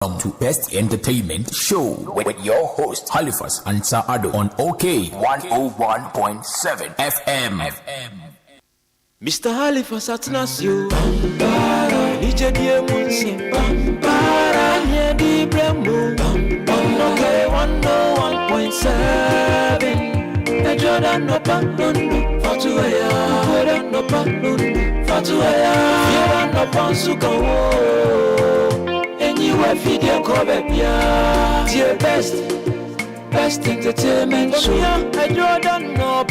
Welcome to Best Entertainment Show with your host Halifax Ansah-Addo on OK 101.7 FM. Mr. Halifax Ansah-Addo, DJ Munsi, Anya di Brembo, OK 101.7. Jordan no panun, Fatuaya, Jordan no panun, Fatuaya, Jordan no pansuka. You a video cover, dear best entertainment show. I don't know,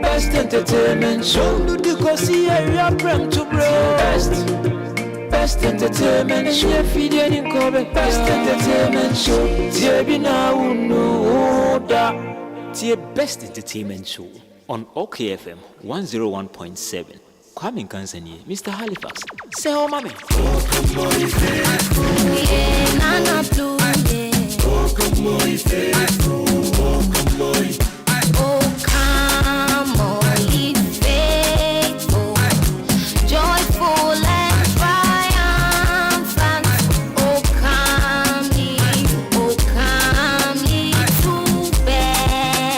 best entertainment show. Do you go see a rap to bro? Best entertainment show. Video cover, best entertainment show. Dear be now no that. Dear best entertainment show on OKFM 101.7. Kwame Kansani, Mr. Halifax. Say oh mommy. Oh come on, yeah, nana blue, yeah. Oh come on, faithful. Oh come on. Oh come on, faithful. Joyful and triumphant. Oh come ye to Bethlehem.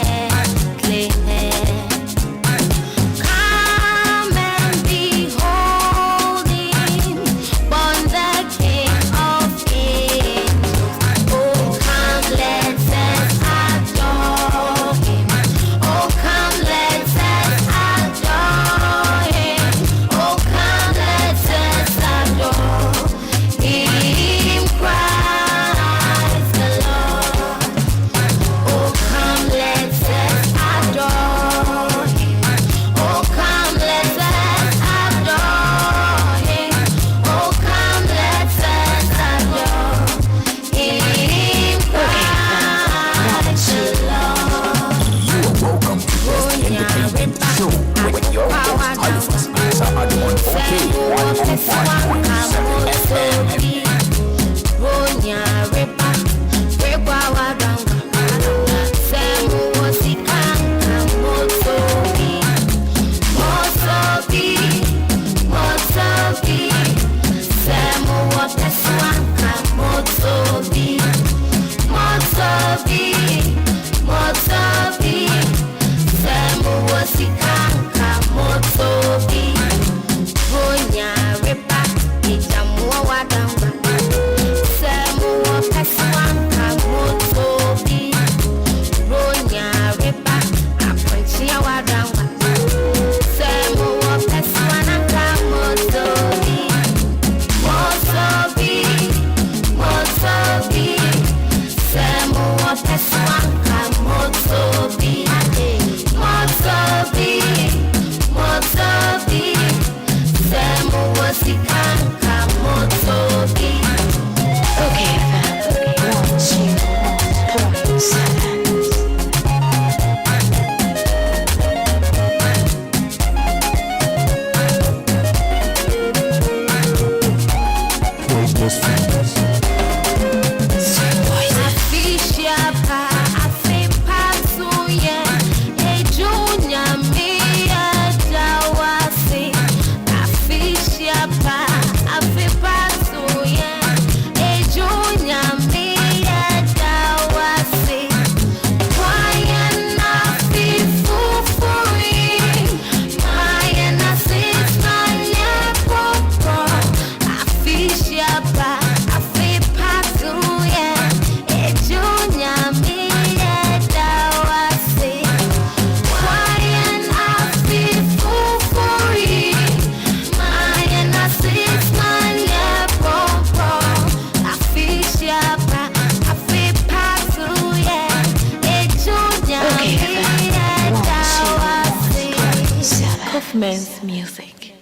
Men's music.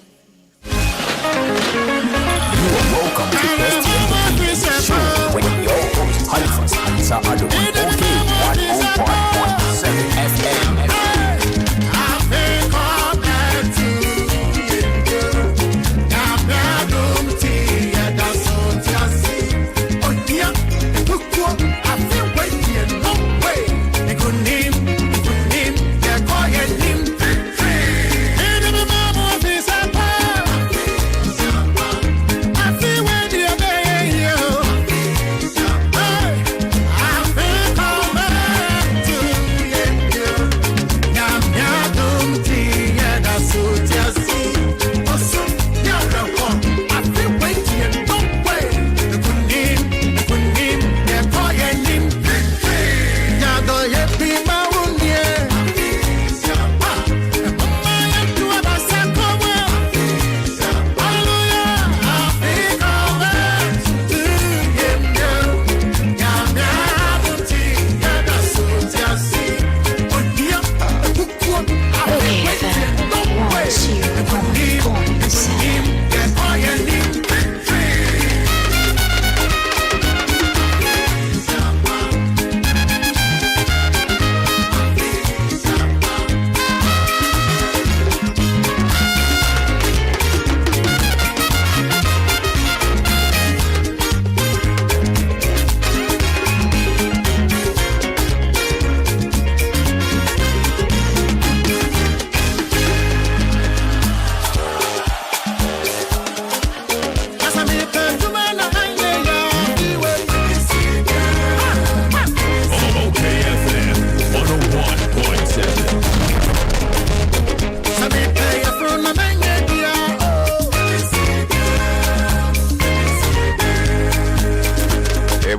You are welcome to Best Entertainment Show with your host Halifax Ansah-Addo on OK 101.7 FM. This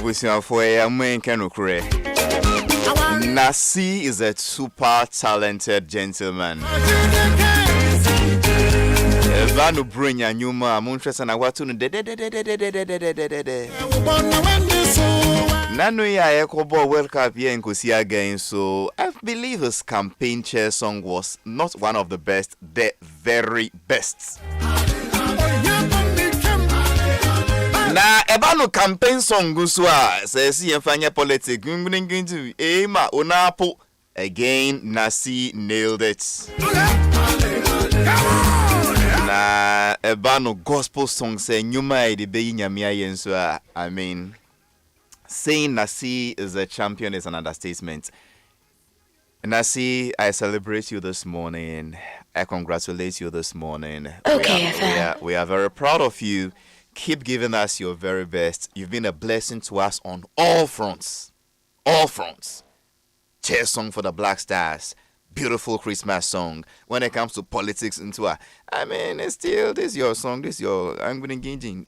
Ebusian for a man can cry. Nasi is a super talented gentleman. Vanu bring a new man, Muntres and Awatun. Nano ya Ekobo World Cup here in Kusia again, so I believe his campaign chair song was not one of the best, the very best. Na ebano campaign song guswa says he fanya politics to ema onapo again. Nasi nailed it. Na ebano gospel song say nyuma de be nyamia yenso. I mean, saying Nasi is a champion is an understatement. Nasi, I celebrate you this morning. I congratulate you this morning. Okay, we are very proud of you. Keep giving us your very best. You've been a blessing to us on all fronts. All fronts. Chair song for the Black Stars. Beautiful Christmas song. When it comes to politics into I mean, it's still this your song. This your I'm going engaging.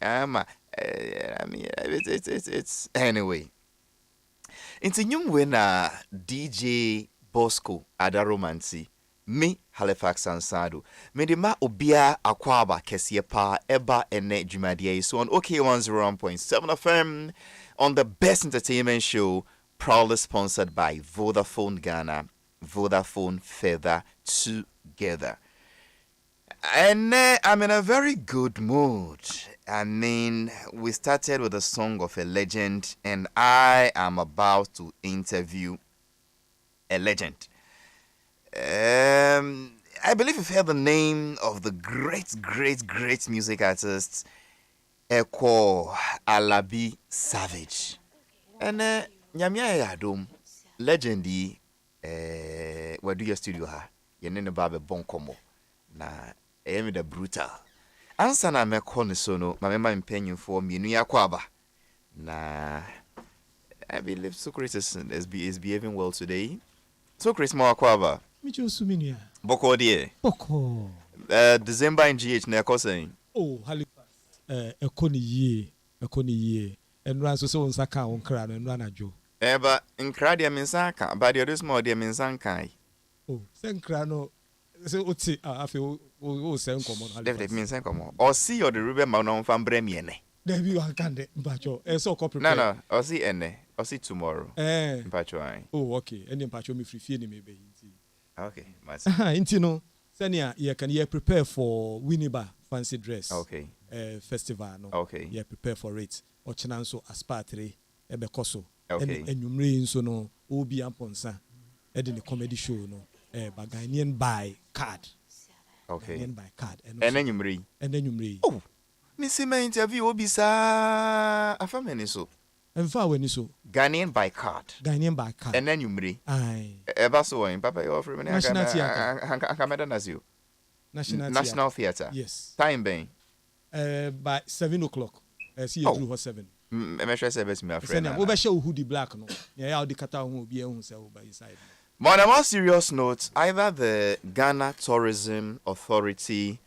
It's anyway. Into new winner DJ Bosco Adaromansi. Me Halifax Ansah-Addo. Me de ma obia akwaba kesiye pa eba ene jumadie. So on OK 101.7 FM on the best entertainment show, proudly sponsored by Vodafone Ghana, Vodafone Feather Together. And I'm in a very good mood. I mean, we started with a song of a legend, and I am about to interview a legend. I believe you've heard the name of the great music artist Eko Alabi Savage. And Nyamia Yadom, legendy, where do your studio ha? Your name Babe Bonkomo. Na Emi the brutal. Answer na me sono, my member impenium for me, New Yakwaba. Na I believe Socrates is behaving well today. Socrates Mwakwaba. Boko die. Boko. December in GH na saying. Oh, Halifax. Ekoni ye. And run so saka on crown and run a joe. But in Cradia Minsaka, but there is more dear Minsankai. Oh, send crano. So what's it? I feel send common. Definitely Minsankomo. Or see or the river Manon from Bremiene. There you are, candy, Bacho. And so copy. No, or see ene. Or see tomorrow. Pacho. Oh, okay. And then Pacho me free feeling maybe. Okay, Intino, Senia, you can prepare for Winneba fancy dress. Okay. Festival. No. Okay. You prepare for it. Or Chenanso Aspatre, Ebecoso. Okay. And you rain so no, Obi Amponsa, Edin comedy show, no, but Ghanaian by card. Okay. Ghanaian by card. And then you marry. And then you marry. Oh, Missy, my interview will be sa a family so. And far when you so Ghanaian by card. Ghanaian by card. And then you marry. Aye. Ebaso in Papa, you offer me National Theatre. National Theatre. Yes. Time being. By 7 o'clock. See you through 7. I'm sure service me a friend. We be show hoodie black no. Yeah, the kata who be on sell by side. But on a more serious note, either the Ghana Tourism Authority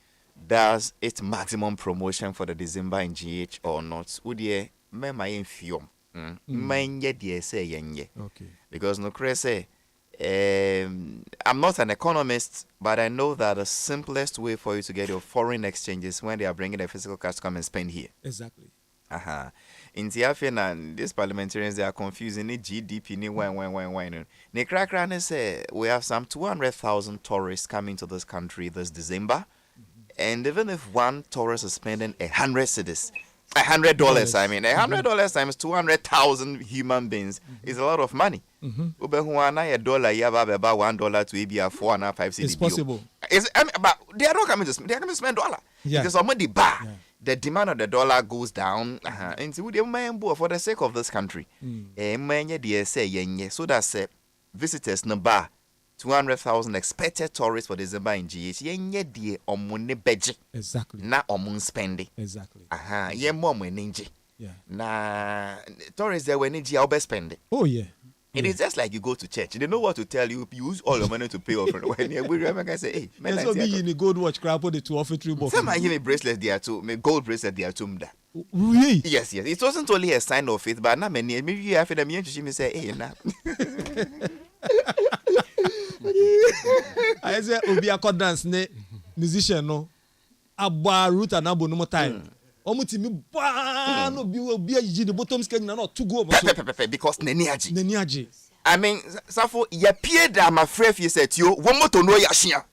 does its maximum promotion for the December in GH or not. Would ye me my infium? Manye die say yenye. Okay. Because no say I'm not an economist, but I know that the simplest way for you to get your foreign exchange is when they are bringing their physical cash to come and spend here. Exactly. In Tiafin, these parliamentarians, they are confusing the GDP, ni wine. Ne crack say we have some 200,000 tourists coming to this country this December. And even if one tourist is spending 100 cedis, $100, I mean, $100 times 200,000 human beings is a lot of money. $1 about $1 to be a 4 and 5 cedis. It's possible. But they are not coming to spend. They are coming to spend $1. Yeah. Because somebody the demand of the dollar goes down. And so for the sake of this country, so that's visitors number 200,000 expected tourists for December in GH. Exactly. Na omun spending. Exactly. Yeah. Na tourists there when they spend. Oh yeah. It is just like you go to church. They know what to tell you. You use all your money to pay off. When you remember, I say, hey, man, so be in a gold watch crap on the 2 offer 3 box. Some give me bracelet there too. Me gold bracelet there too. Really? Yes. It wasn't only a sign of faith, but now many maybe after the me to me say, hey, now. I say obi akọ dance ne musician no abba root and abo no more time. Omutimi ba no bi obi aji the bottom scale na no to go because neniaji. Neniaji. I mean, Safo, ya pie da my friend you said you one moto no yashia.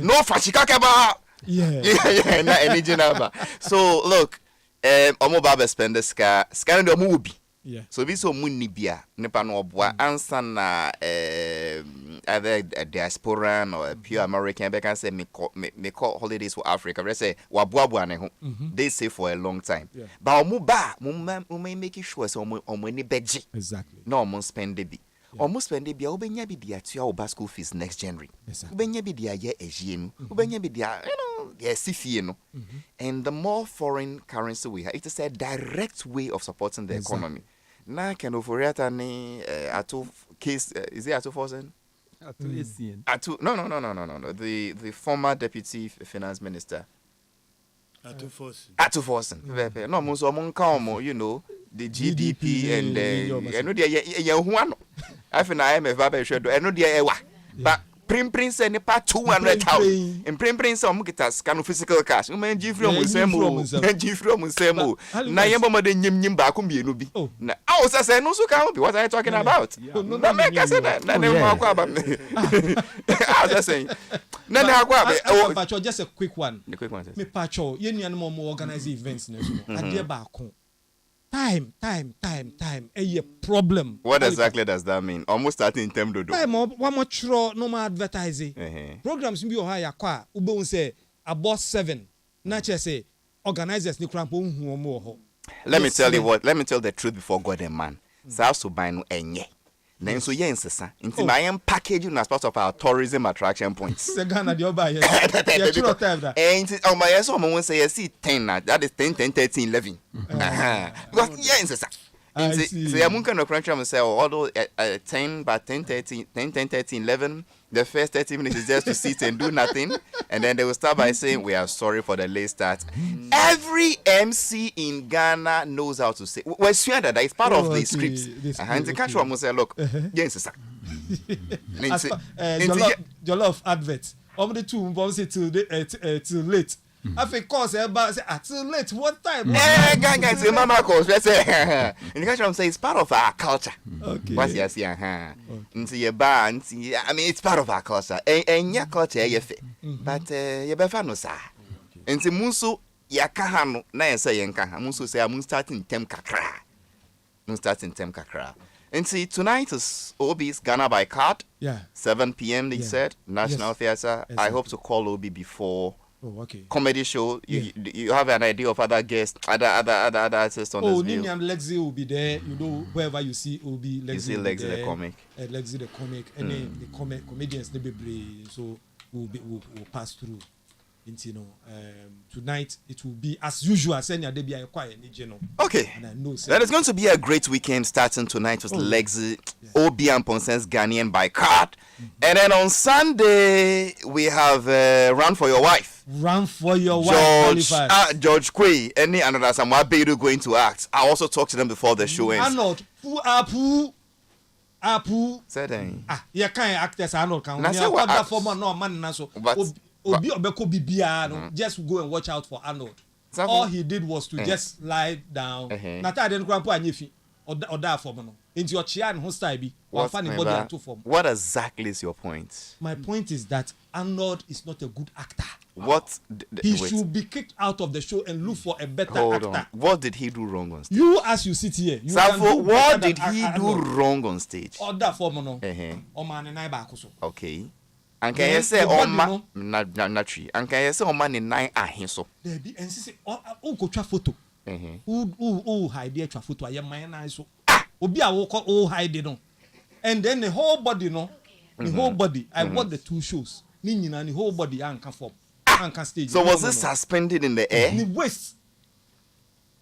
No fashika keba. Yeah, na energy number. So look, omo baba spend the ska no mo bi. Yeah. So bi so munni bia nipa no obwa ansa na either a diasporan or a pure American they can say me call holidays for Africa. They say wabwa ne ho. They say for a long time. Yeah. But omo ba mo make sure so omo ni beji. Exactly. No omo spend bi. Almost when they be obenya bi dia to your school fees next January. Obenya bi dia ye ejie no. Obenya bi dia ye sifie no. And the more foreign currency we have, it is a direct way of supporting the economy. Na can oforiata ni ato case is it ato forsen? Ato no. The former deputy finance minister. Ato forsen. No mo so mo nka you know the GDP and no dia huano. I think I am a vaba should do dia ewa. But prince and part 200,000 in prince some get kind of physical cash. Man Jifro Musemo. Na yamba de nyim ba ko bienu bi. Na I was say no so can be what are you talking about? Na make say na dem ko aba. I was saying. Na na ko aba. Just a quick one. The quick one. Me pacho ye nuan mo organize events na so. Ade ba ko. Time. A problem. What exactly does that mean? Almost starting in term do. Time one more tro no more advertising. Programs bi o ha yakwa ube say about 7. Na che say organizers ni krampo hu omo ho. Let me tell the truth before God and man. South so buy no enye. Then so ye insesa. Nti na am packaging as part of our tourism attraction points. Se Ghana the oba here. Yeah, true time that. And oh my yes, someone say yes, 10 na. That is 10, 13, 11. Because ye insesa. So I'm going to crunch and say, although 10, but 10, 13, 11, the first 30 minutes is just to sit and do nothing. And then they will start by saying, we are sorry for the late start. Every MC in Ghana knows how to say. We're sure that it's part of the scripts. And the country will say, look, yes, sir. Jollof adverts. Only two bombs too late. I think cause everybody say too late. What time? Guys, mama calls. Let's say, in the country, say it's part of our culture. Okay. What's yes, into your band. I mean, it's part of our culture. And your culture, you fit. But you better no sir. Into Musu, Yakahano, na say Yankaha. Musu say I'm starting tem kakra. I'm starting tem kakra. And see, tonight is Obi's Ghana by card. Yeah. 7 p.m. They said National Theatre. I hope to call Obi before. Oh, okay. Comedy show. You have an idea of other guests, other artists on this bill. Oh, Lexi will be there. You know, wherever you see Obi, Lexi. You see Lexi the comic. Lexi the comic, and then the comedians they be brave, so we'll pass through. You know, tonight it will be as usual. Okay, that is going to be a great weekend starting tonight with Lexi, Obi and Ponsen's Ghanaian by card, and then on Sunday we have Run for Your Wife. Run for Your Wife. George Quay, any another Samoa Bedu going to act. I also talked to them before the show ends. Arnold, Apu. Certain. You can't act as Arnold. Can we? Former no man na so. Obi obeko bibia no just go and watch out for Arnold. All he did was to just lie down. Nata den krampo anyefi oda form no. Into your chair and who style be one funny body and two form. What exactly is your point? My point is that Arnold is not a good actor. What he should be kicked out of the show and look for a better actor. On. What did he do wrong on stage? You as you sit here, you what did he do wrong on stage? Oda form no. O man and I back so. Okay. And can you say man not tree? And can you say man in 9 aheso? There be and say oh go try photo. Who hide there try photo I my na so. Obi a wo hide no. And then the whole body no. The whole body. I watched the 2 shows. Ni nyina the whole body an can form. An can stage. So was it suspended in the air? The waist.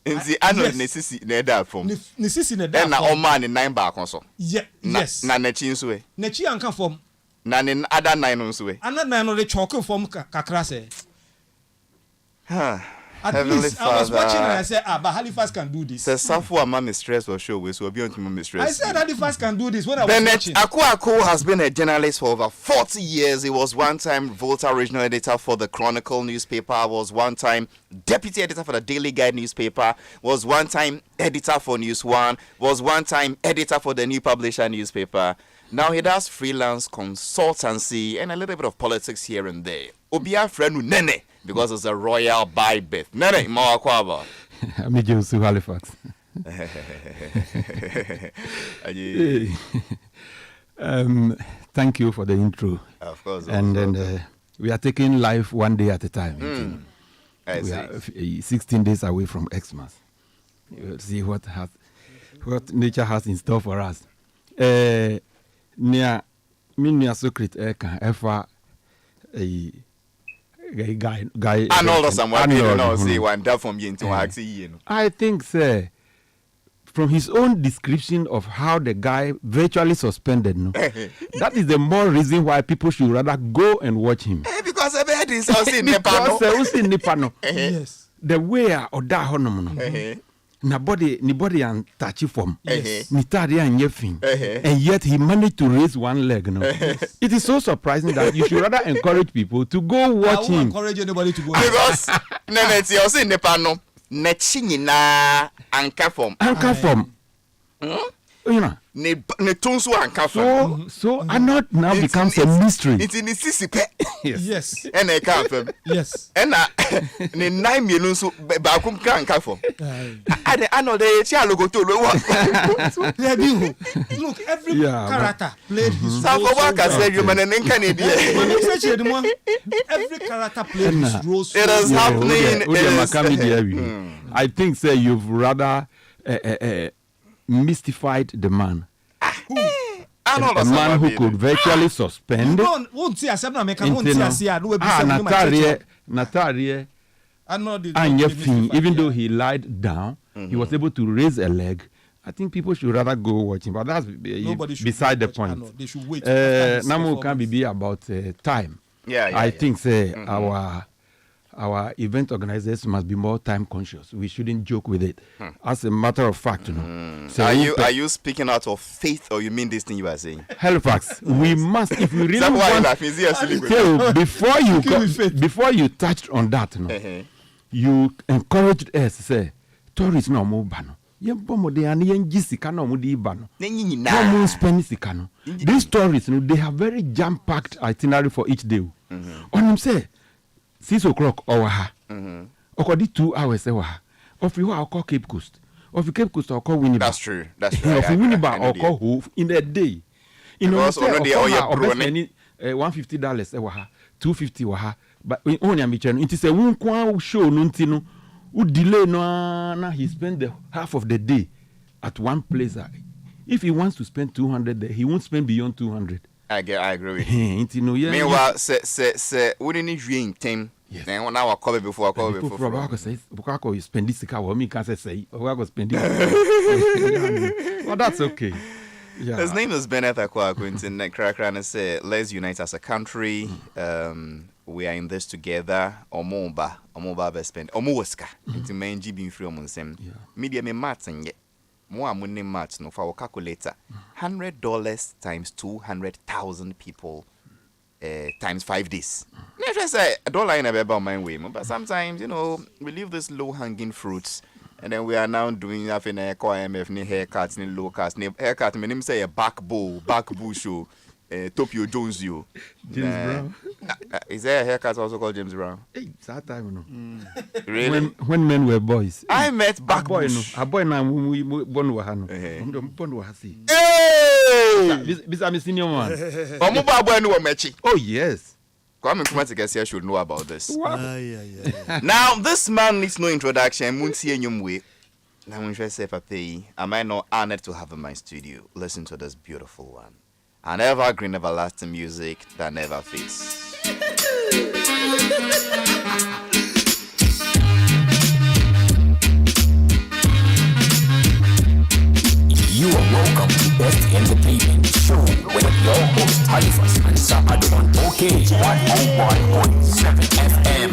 In the Arnold necessity in that form. Necessity in that. And na man in 9 back also. Yes. Na nechi nso e. Nechi an can form. Na in other 9 nso e. Another 9 no the choke form kakra say. At Heavenly least I was Father, watching and I said, but Halifax can do this. Says Safu Mama stress or show we so be on to stress. I said Halifax can do this when I was Bennett watching. Aku has been a journalist for over 40 years. He was one time Volta regional editor for the Chronicle newspaper, was one time deputy editor for the Daily Guide newspaper, was one time editor for News One, was one time editor for the New Publisher newspaper. Now he does freelance consultancy and a little bit of politics here and there. Obia friend Nene, because it's a royal by birth. Nene, Mawakwaba. I'm Josu Halifax. Thank you for the intro. Of course. And then we are taking life one day at a time. We are 16 days away from Xmas. We'll see what nature has in store for us. Near Minia Secret Efa a guy. Arnold, someone see one down from you to actually. I think, sir, from his own description of how the guy virtually suspended, no, that is the more reason why people should rather go and watch him. Because I've heard this also in Nepal. Yes. The way or that honoman. Ni body and touchy form. Ni tari and yefin. And yet he managed to raise one leg. No? It is so surprising that you should rather encourage people to go watch him. I won't encourage anybody to go. Because it's also in Nepal. Nechina anchor form. Anchor form. You know. So Arnold now becomes a mystery. It's in the Sisipe. Yes. And I can't. Yes. And ne 9 million so bakum can come from. I know they logo to look, every character played his role. Every character played his role. It is happening. I think, sir, you've rather mystified the man. A man who could virtually suspend. Natarie, even though he lied down, he was able to raise a leg. I think people should rather go watch him, but that's beside the point. They should wait. Namu can be about time. I think, say, our event organizers must be more time conscious. We shouldn't joke with it. As a matter of fact, you know. So are you speaking out of faith, or you mean this thing you are saying? Halifax, we must, if we really want. Before you touched on that, no, you encouraged us to say, tourists no more bano. These tourists, they have very jam-packed itinerary for each day. On him say 6 o'clock or or 2 hours of you are called Cape Coast. Of Cape Coast or call Winnipeg. That's true. Of Winnipeg or call Hove in a day. In order to $150 $250 but only am it is a one show nuntino who delay no he spend the half of the day at one place. If he wants to spend 200 there, he won't spend beyond 200. I agree with you. Meanwhile, say, wouldn't you drink time? Then when I call it before I call it before. Because you spend this car, me can't say, I go spend it. Well, that's okay. Yeah. His name is Bennett Akwaku in Krakran. Say, let's unite as a country. We are in this together. Omoba spend. Omowaska. Into main GB free on some. Media me Martin yet. More money match no for our calculator. $100 times 200,000 people times 5 days. I just say I don't like about my way, but sometimes we leave these low hanging fruits, and then we are now doing nothing. IMF ni haircuts ni low cuts ni haircut. My name say a back bull show. Topio Jones you. James Brown. Is there a haircut also called James Brown? Hey, it's that time, no. Really? When men were boys. I met back boy. A boy now we born wahano. Born wahasi. Hey! This I'm a senior man. Omuba boy no mechi. Oh yes. Kwame Nkrumah should know about this. Now this man needs no introduction. Munsi enyumwe. Now when I say papi, am I not honored to have in my studio? Listen to this beautiful one. An evergreen, everlasting music that never fades. You are welcome to Best Entertainment Show with your host Halifax Ansah-Addo on OK 101.7 FM.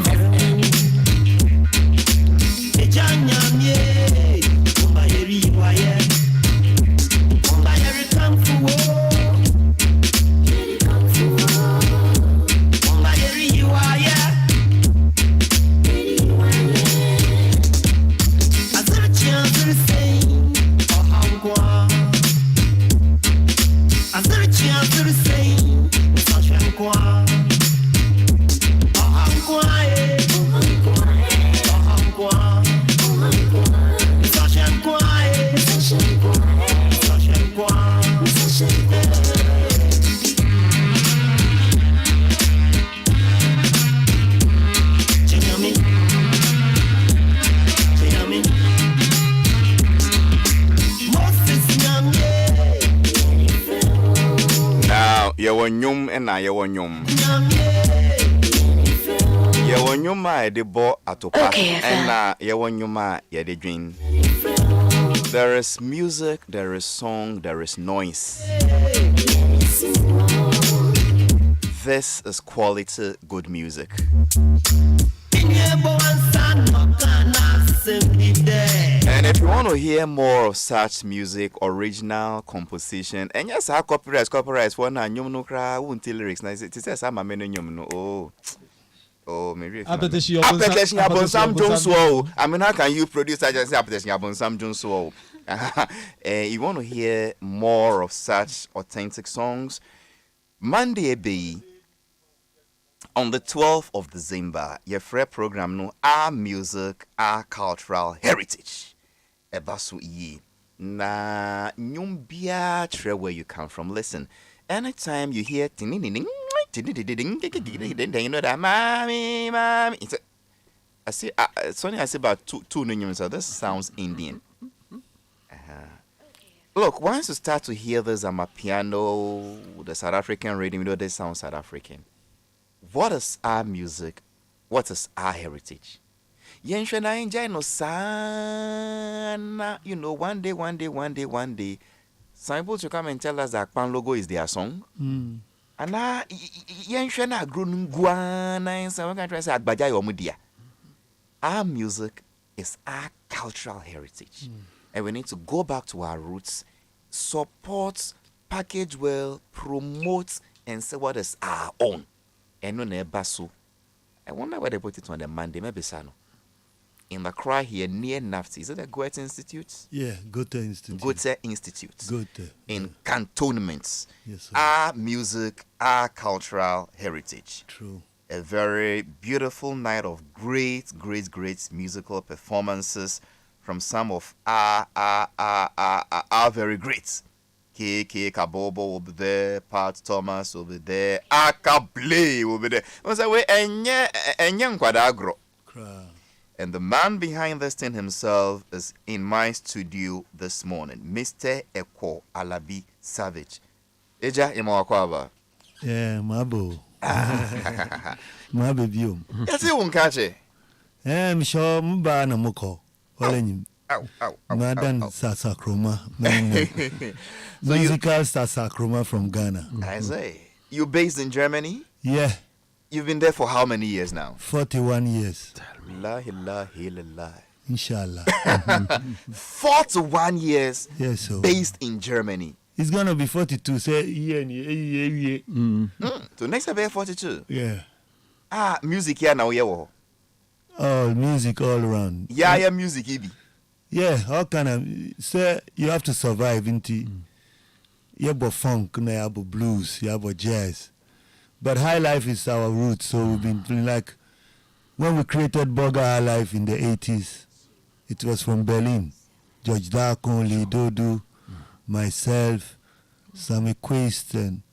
nyum and I yaw nyum. Yaw nyuma de bo atopa and yaw nyuma ya de dream. There is music, there is song, there is noise. This is quality good music. And if you want to hear more of such music, original composition, and yes, I copyright one and you no cry won't tell lyrics. It says I'm a man no. Oh, maybe. Application upon Sam Jones. I mean, how can you produce such an application upon Sam Jones? You want to hear more of such authentic songs? Monday be on the 12th of December, your free program no our music, our cultural heritage. Ebasu ye na nyumbia tre where you come from. Listen, anytime you hear you know that mommy. I see. Sonny, I see about two nyums. So this sounds Indian. Look, once you start to hear this, I'm a piano, the South African rhythm, you know, they sound South African. What is our music? What is our heritage? Yenshana enjoy no sana. You know, one day, some people to come and tell us that Pan Logo is their song. And now, Yenshana grown guana and some countries say Agbaja Yomudia. Our music is our cultural heritage. And we need to go back to our roots, support, package well, promote, and say what is our own. And no nebasu. I wonder where they put it on the Monday, maybe Sano. In the cry here near Nafti, is it the Goethe Institute? Yeah, Goethe Institute. Goethe Institute. Goethe. In cantonments. Yes, sir. Our music, our cultural heritage. True. A very beautiful night of great musical performances from some of our very greats. K.K. Kabobo will be there, Pat Thomas will be there, Akablé will be there. And the man behind this thing himself is in my studio this morning, Mr. Eko Alabi Savage. Eja Imawakwaba. Yeah, Mabo. Mabe biom. Yes, you won't catch it. I'm sure Mba na moko. Madan Sasa Kroma. Musical Sasa Kroma from Ghana. I say. You based in Germany? Yeah. You've been there for how many years now? 41 years. La ilaha illallah. Inshallah. 41 years Yes, so based in Germany. it's gonna be 42. Say yeah. So next time 42. Yeah. Music here now, yeah. All music all around. Yeah, music, Ibi. Yeah, all kind of. Say you have to survive into. You have funk, you have blues, you have jazz, but high life is our roots. So we've been feeling like when we created Burger High Life in the 80s, it was from Berlin. George Darkon, Lee Dodo, myself, Sammy Quist, and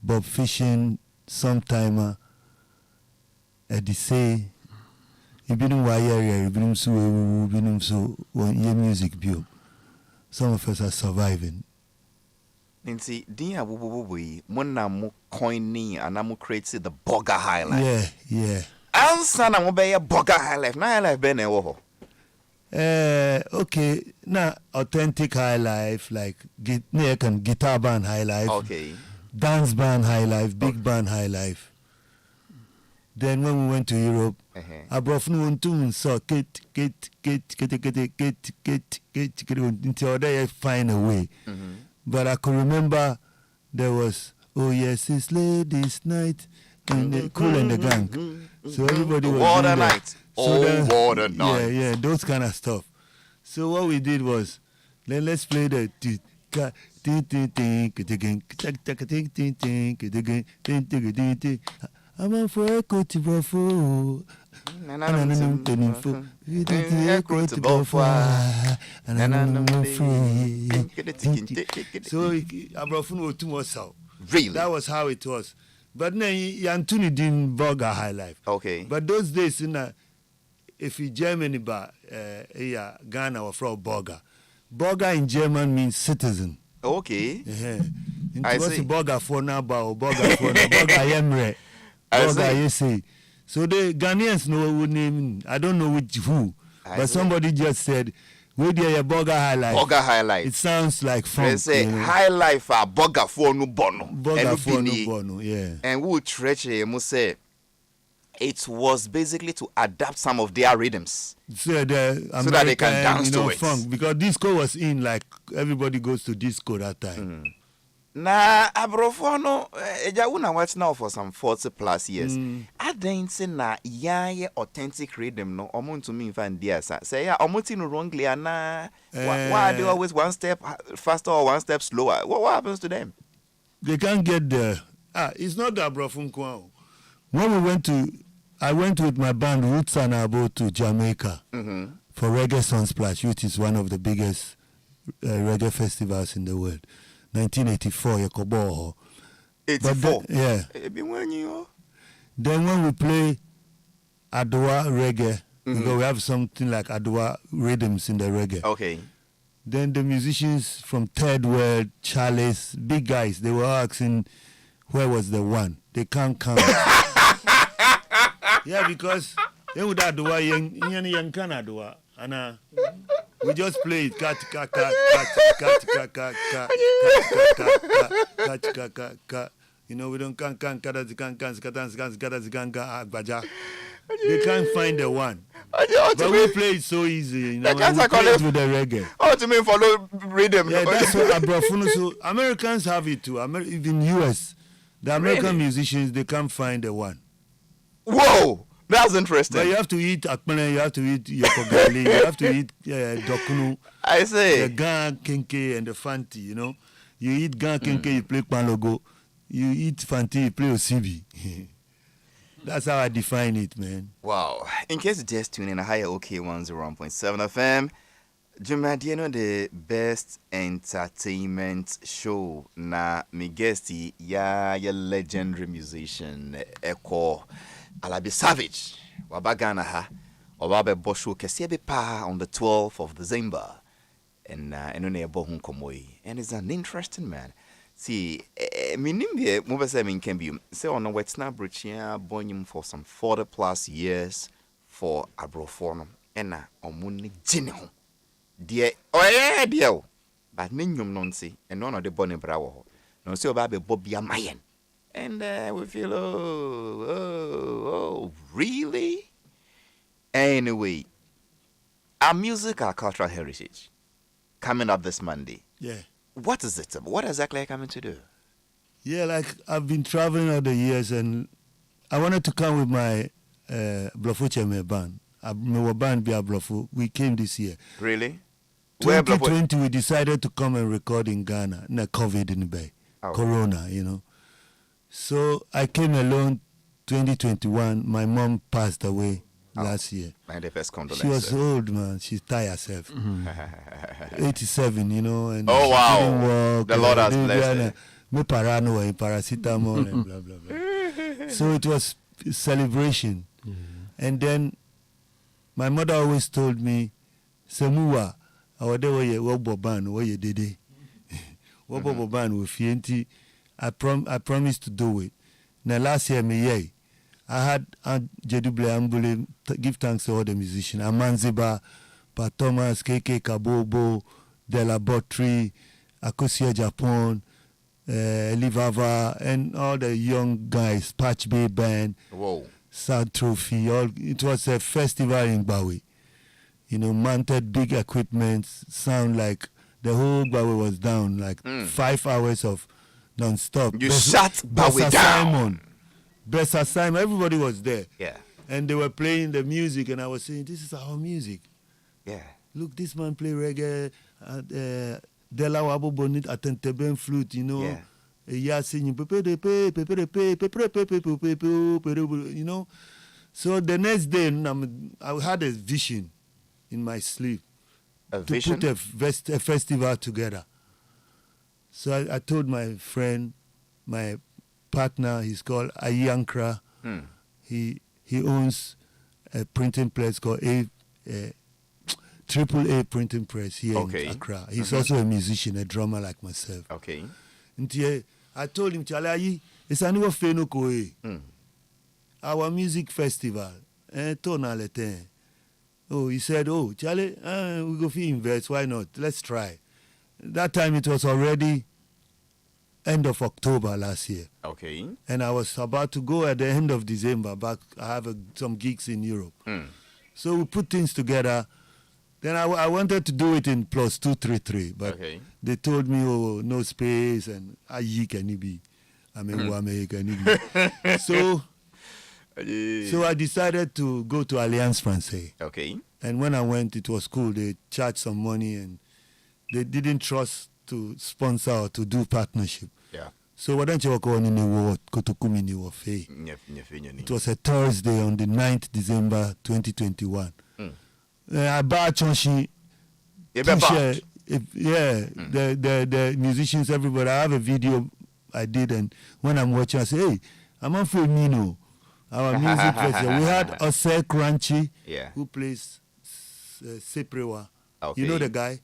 Bob Fishing, Sometimer, Edise. Ibinum Wayere, Ibinum Su, Ibinum Su, music view. Some of us are surviving. Nancy, dear Wububu, Mona mo coining and I'm creating the Burger High Life. Yeah. Answer na mo be Burger High Life. Na High Life be na wo. Okay. Now authentic high life, like guitar band high life. Okay. Dance band high life, big band high life. Then when we went to Europe, I brought no tune so get until they find a way. But I could remember there was, oh yes, it's ladies' night, and the Cool and the Gang. So everybody was Water night. Water night. Yeah, those kind of stuff. So what we did was, let's play the I'm a for a coat to so Abrafun too much so. Really? That was how it was. But then Yantuni didn't Burger High Life. Okay. But those days, if you Germany, Ghana or from Burger. Burger in German means citizen. Okay. It was a burger for now, burger for now, burger Yemre, burger Yese. So the Ghanaians know who name. I don't know who, but somebody just said, "We did a burger high life." Burger high life. It sounds like fun. They say high life a burger for no bono. Burger for no bono, yeah. And we stretch must say it was basically to adapt some of their rhythms so that they can dance to it. Funk, because disco was in, like everybody goes to disco that time. Na abrofono eja una watch now for some 40 plus years. I don't say na ya authentic rhythm no omo to me find there say ya omo no wrongly na why are they always one step faster or one step slower? What happens to them? They can't get there. It's not the Abrofun. When I went with my band Halifax Ansah-Addo to Jamaica for Reggae Sunsplash, which is one of the biggest reggae festivals in the world. 1984, Yakobo. 84? Yeah. Then when we play Adwa reggae, because we have something like Adwa rhythms in the reggae. Okay. Then the musicians from Third World, Chalice, big guys, they were asking, where was the one? They can't count. Yeah, because then with Adwa, young can Adwa. And we just play it. You know, we don't can. They can't find the one. But we play it so easy. You know, we play it with the reggae. Oh, to me, follow rhythm. Yeah, that's what Abrafunu. So Americans have it too. Even US, the American musicians, they can't find the one. Whoa! That's interesting. But you have to eat akpene, you have to eat yokogali, you have to eat dokunu. I say. The gan kenke and the fanti, you know. You eat gan kenke, you play panlogo. You eat fanti, you play osibi. That's how I define it, man. Wow. In case you just tune in, a higher OK 101.7 FM, Juma, do you know the best entertainment show? Na mi guesty, ya legendary musician, Eko. Alabi Savage, Wabagana ha, Wababe Bosho Kesiebe Pa on the 12th of December, and Bohun Komoi, and he's an interesting man. See, Minimbe Mubasa min can be say on the Western Bridge born for some 40 plus years for Abrofornum, and Omuni Jinho. Dear, oh yeah, dear, but Ninyum Nonsi, and none of the Bonnie Brow, no so Babe Bobia Mayan. And we feel, oh, really? Anyway, our music, our cultural heritage, coming up this Monday. Yeah. What is it? What exactly are you coming to do? Yeah, like I've been traveling all the years, and I wanted to come with my Blofucheme band. My band be a Blofu. We came this year. Really? 2020, we decided to come and record in Ghana. No COVID in the Bay. Oh. Corona, you know. So I came alone 2021. My mom passed away last year. My first condolences. She was old, man. She tied herself. 87, you know. And oh, wow. She didn't walk. The Lord has blessed her. Me paranoia, paracetamol, and blah, blah, blah. So it was a celebration. And then my mother always told me, Semuwa, awadewa ye woboban, wo ye dede. Woboban wo fienti. I promised to do it. Now last year, I had Aunt Jeduble Ambule give thanks to all the musicians. Amanziba, Pa Thomas, KK Kabobo, De La Botry, Akosia Japan, Livava, and all the young guys, Patch Bay Band, Sad Trophy. It was a festival in Bawi. You know, mounted big equipment, sound like the whole Bawi was down, like 5 hours of non-stop. You shut Bawi down. Bessa Simon, everybody was there. Yeah. And they were playing the music, and I was saying, this is our music. Yeah. Look, this man play reggae, Dela Wabo Bonit, Atenteben flute, you know. Yeah. Singing, you know. So the next day, I had a vision in my sleep. A vision? To put a festival together. So I told my friend, my partner, he's called Ayankra. He owns a printing press called Triple A Printing Press here in Accra. He's also a musician, a drummer like myself. Okay. I told him, Charlie, it's a new Fenokoe. Our music festival. Tonalete. Oh, he said, oh, Charlie, we go for invest. Why not? Let's try. That time it was already end of October last year. Okay. And I was about to go at the end of December back. I have some gigs in Europe. So we put things together. Then I wanted to do it in plus 233, but they told me, oh, no space, and ayi can it be? I mean, wame can it be? So I decided to go to Alliance Francaise. Okay. And when I went, it was cool. They charged some money, and they didn't trust to sponsor or to do partnership. Yeah. So why don't you go on in the world? It was a Thursday on the 9th December 2021. I bought Chonshi. The musicians, everybody. I have a video I did, and when I'm watching, I say, hey, I'm on for Nino. Our music festival. We had Ose Crunchy, who plays Seprewa. Okay. You know the guy?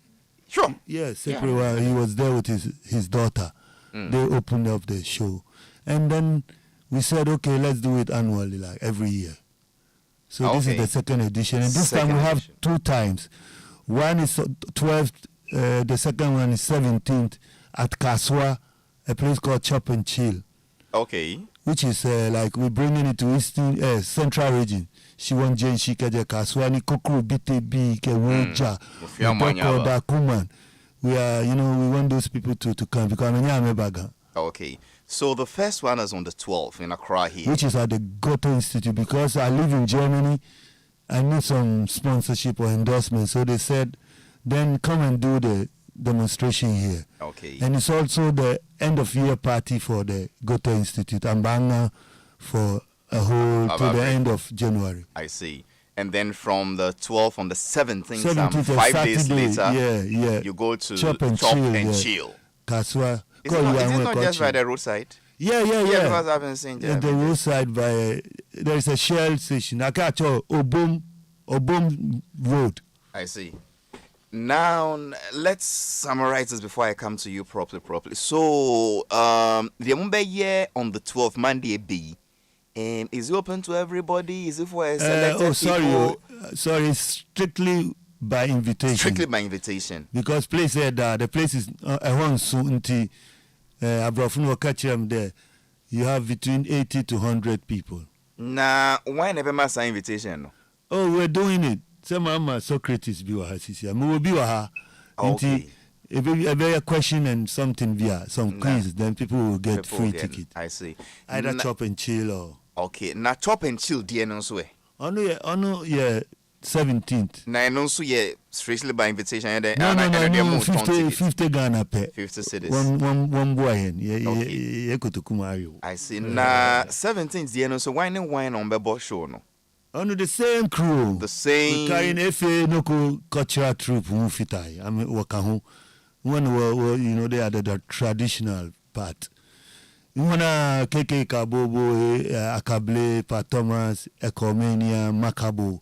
Sure. Yeah, Seprewa. He was there with his daughter. They opened up the show. And then we said, okay, let's do it annually, like every year. So this is the second edition. And this time we have 2 times. One is 12th, the second one is 17th at Kaswa, a place called Chop and Chill. Okay. Which is like we're bringing it to Eastern, Central region. She wants Jane Shikaja Kaswa, ni Kokru, BTB, Kewoja, Dakuman. We are, we want those people to come because I'm a bagger. Okay. So the first one is on the 12th in Accra here. Which is at the Goethe Institute, because I live in Germany. I need some sponsorship or endorsement. So they said, then come and do the demonstration here. Okay. And it's also the end of year party for the Goethe Institute. Ambanga for a whole to the end of January. I see. And then from the 12th on the 17th, 5 Saturday, days later, you go to Chop and Chill. Kaswa. Is it not just by the roadside? Yeah. Because I haven't seen the roadside by there is a Shell station. I can't tell Obom Road. I see. Now let's summarize this before I come to you properly. So the Mumbai year on the 12th, Monday B. Is it open to everybody? Is it for a selected people? Sorry, strictly by invitation. Strictly by invitation. Because place said the place is a one soon. Abrafun catch them there. You have between 80 to 100 people. Nah, why never mass invitation? Oh, we're doing it. Some of Socrates be wa sisi. We will be wa. Okay. A question and something via some quiz, then people will get free ticket. I see. Either Chop and Chill or. Okay. Now Chop and Chill, dear no way. Oh no, 17th. Now no so yeah, strictly by invitation. No, 50 Ghana pay. 50 cities. One boy, yeah, Kumario. I see. Now 17th, dear no so wine on Bebo show no. Under the same crew. The same. We carrying FA no cultural troupe who fit I mean wakahu. One they are the traditional part. Wana Keke Kabobo, Akable, Pat Thomas, Ecomania, Macabo.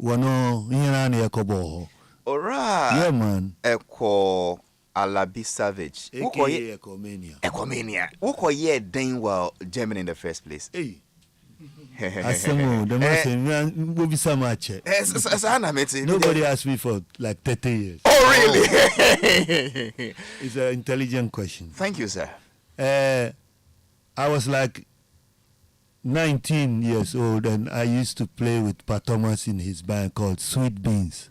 Wano Yanani Ekobo. Alright. Yeah, man. Echo Alabi Savage. Ecomania. Who call ye dang well Germany in the first place? Hey. Asemo, the man will be so much. Nobody asked me for like 30 years. Oh, really? It's an intelligent question. Thank you, sir. I was like 19 years old, and I used to play with Pat Thomas in his band called Sweet Beans,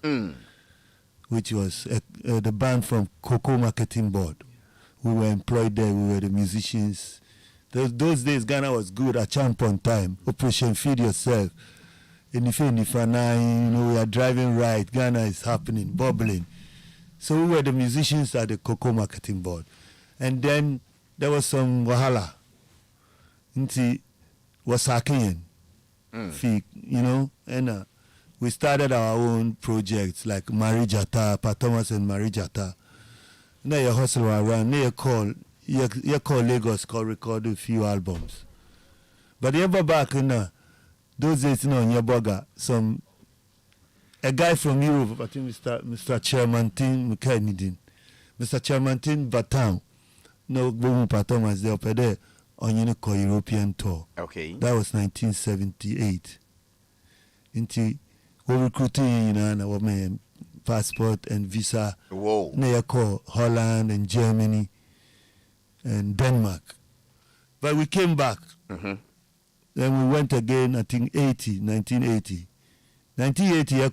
which was the band from Cocoa Marketing Board. We were employed there. We were the musicians. Those days, Ghana was good at champion time. Operation Feed Yourself. We are driving right. Ghana is happening, bubbling. So we were the musicians at the Cocoa Marketing Board. And then there was some wahala. Inti wasakian. And we started our own projects like Marijata, Pat Thomas and Marijata. Now you hustle around, now you call Lagos, record a few albums. But you ever back in those days, in your burger, a guy from Europe, I think Mr. Chairman Tin Mr. Chairman Tin Batam, no boom performance there there on Unico European tour. Okay. That was 1978. Into we recruiting, and what my passport and visa. Whoa. They call Holland and Germany and Denmark. But we came back. Mm-hmm. Then we went again, I think 1980. 1980,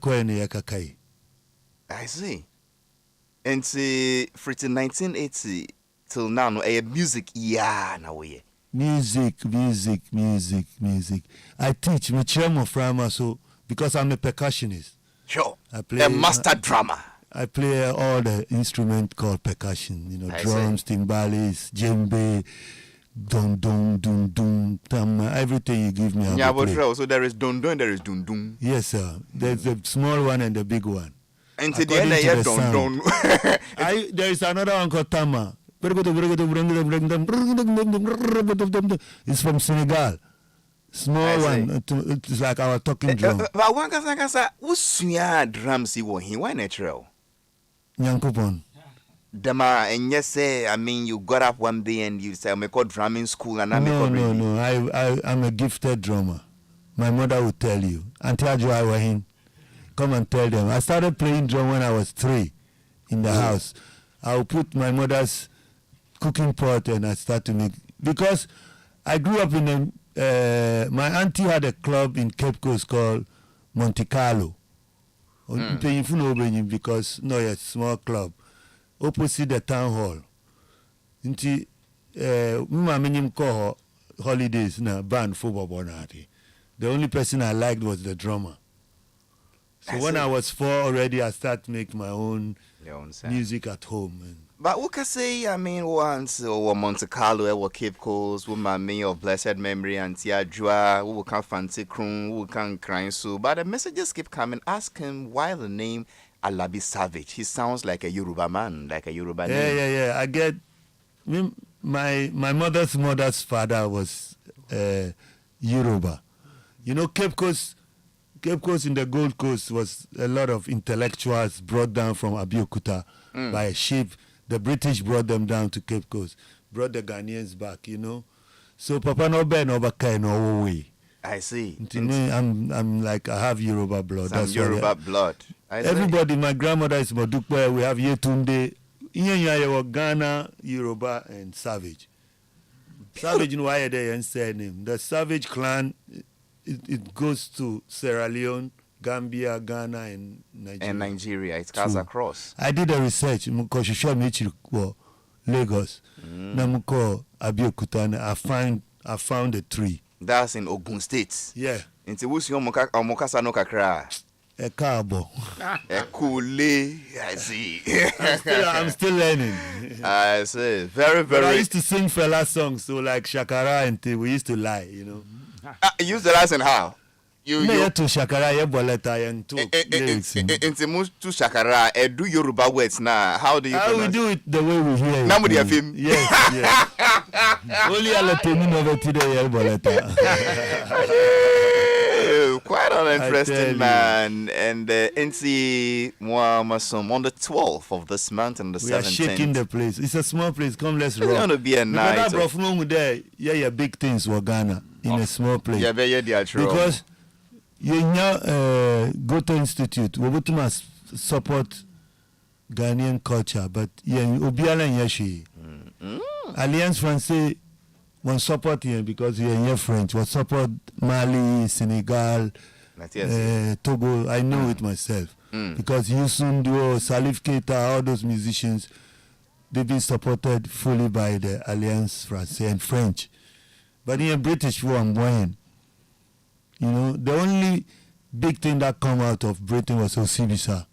I see. And for 1980 till now, no, music, yeah, now we. Music. I teach me chairman from so because I'm a percussionist. Sure. I play a master drummer. I play all the instrument called percussion. Drums, timbales, djembe, dum dum dum dum tama. Everything you give me, I play. So there is dum dum, there is dum dum. Yes, sir. There's the small one and the big one. And to the end, I dum dum. There is another one called tama. It's from Senegal. Small one. It's like our talking drum. But one can say, who's your drums? You want him? Why natural? Nyankopon. Dema, and yes, say, I mean, you got up one day and you say, I'm a drumming school, and I'm No. I'm a gifted drummer. My mother would tell you. Auntie Ajua Wahin, come and tell them. I started playing drum when I was 3 in the house. I would put my mother's cooking pot and I start to make, because I grew up in my auntie had a club in Cape Coast called Monte Carlo. Because no, it's a small club opposite the town hall. Inti call holidays na band football bonati. The only person I liked was the drummer. So when I was 4 already, I started making my own music at home. But who can say, I mean, once or Monte Carlo, or Cape Coast, who may of blessed memory, and Tiajua, who can fancy croon, who can cry so. But the messages keep coming. Ask him why the name Alabi Savage. He sounds like a Yoruba man, like a Yoruba name. Yeah. I get my mother's father was Yoruba. Cape Coast in the Gold Coast was a lot of intellectuals brought down from Abeokuta by a ship. The British brought them down to Cape Coast, brought the Ghanaians back, So Papa no be no baka no way. I see. I'm like, I have Yoruba blood. That's Yoruba blood. Everybody, my grandmother is Modukwe. We have Yetunde. Ghana, Yoruba, and Savage. Savage, why they and say name. The Savage clan, it goes to Sierra Leone, Gambia, Ghana, and Nigeria. It cuts across. I did a research. Because you showed me Lagos. Namuko Abeokuta. I found the 3. That's in Ogun State. Yeah. Into which you Mokasa no kakra. A carbo. A coolly. I see. I'm still learning. I see. Very. But I used to sing fella songs, so like Shakara and we used to lie, Use the last and how? You to Shakara, boleta and to lyrics. Into most to Shakara, do Yoruba words now. How do you? How we do it the way we hear it. Nobody of him. Yes. Only a Latino over today, boleta. Quite an interesting man. And NC Muamasom on the 12th of this month and the 17th. We are shaking the place. It's a small place. Come, let's rock. It's going to be a night. Yeah, big things were Ghana in a small place. Yeah, because you now go to institute. We must support Ghanaian culture, but yeah, Obiala and Yashi. Alliance Française won't support him because he is French. Will support Mali, Senegal, Togo. I know it myself because Youssou N'Dour, Salif Keita, all those musicians, they've been supported fully by the Alliance Française and French. But in British, who I'm born, the only big thing that come out of Britain was Osibisa.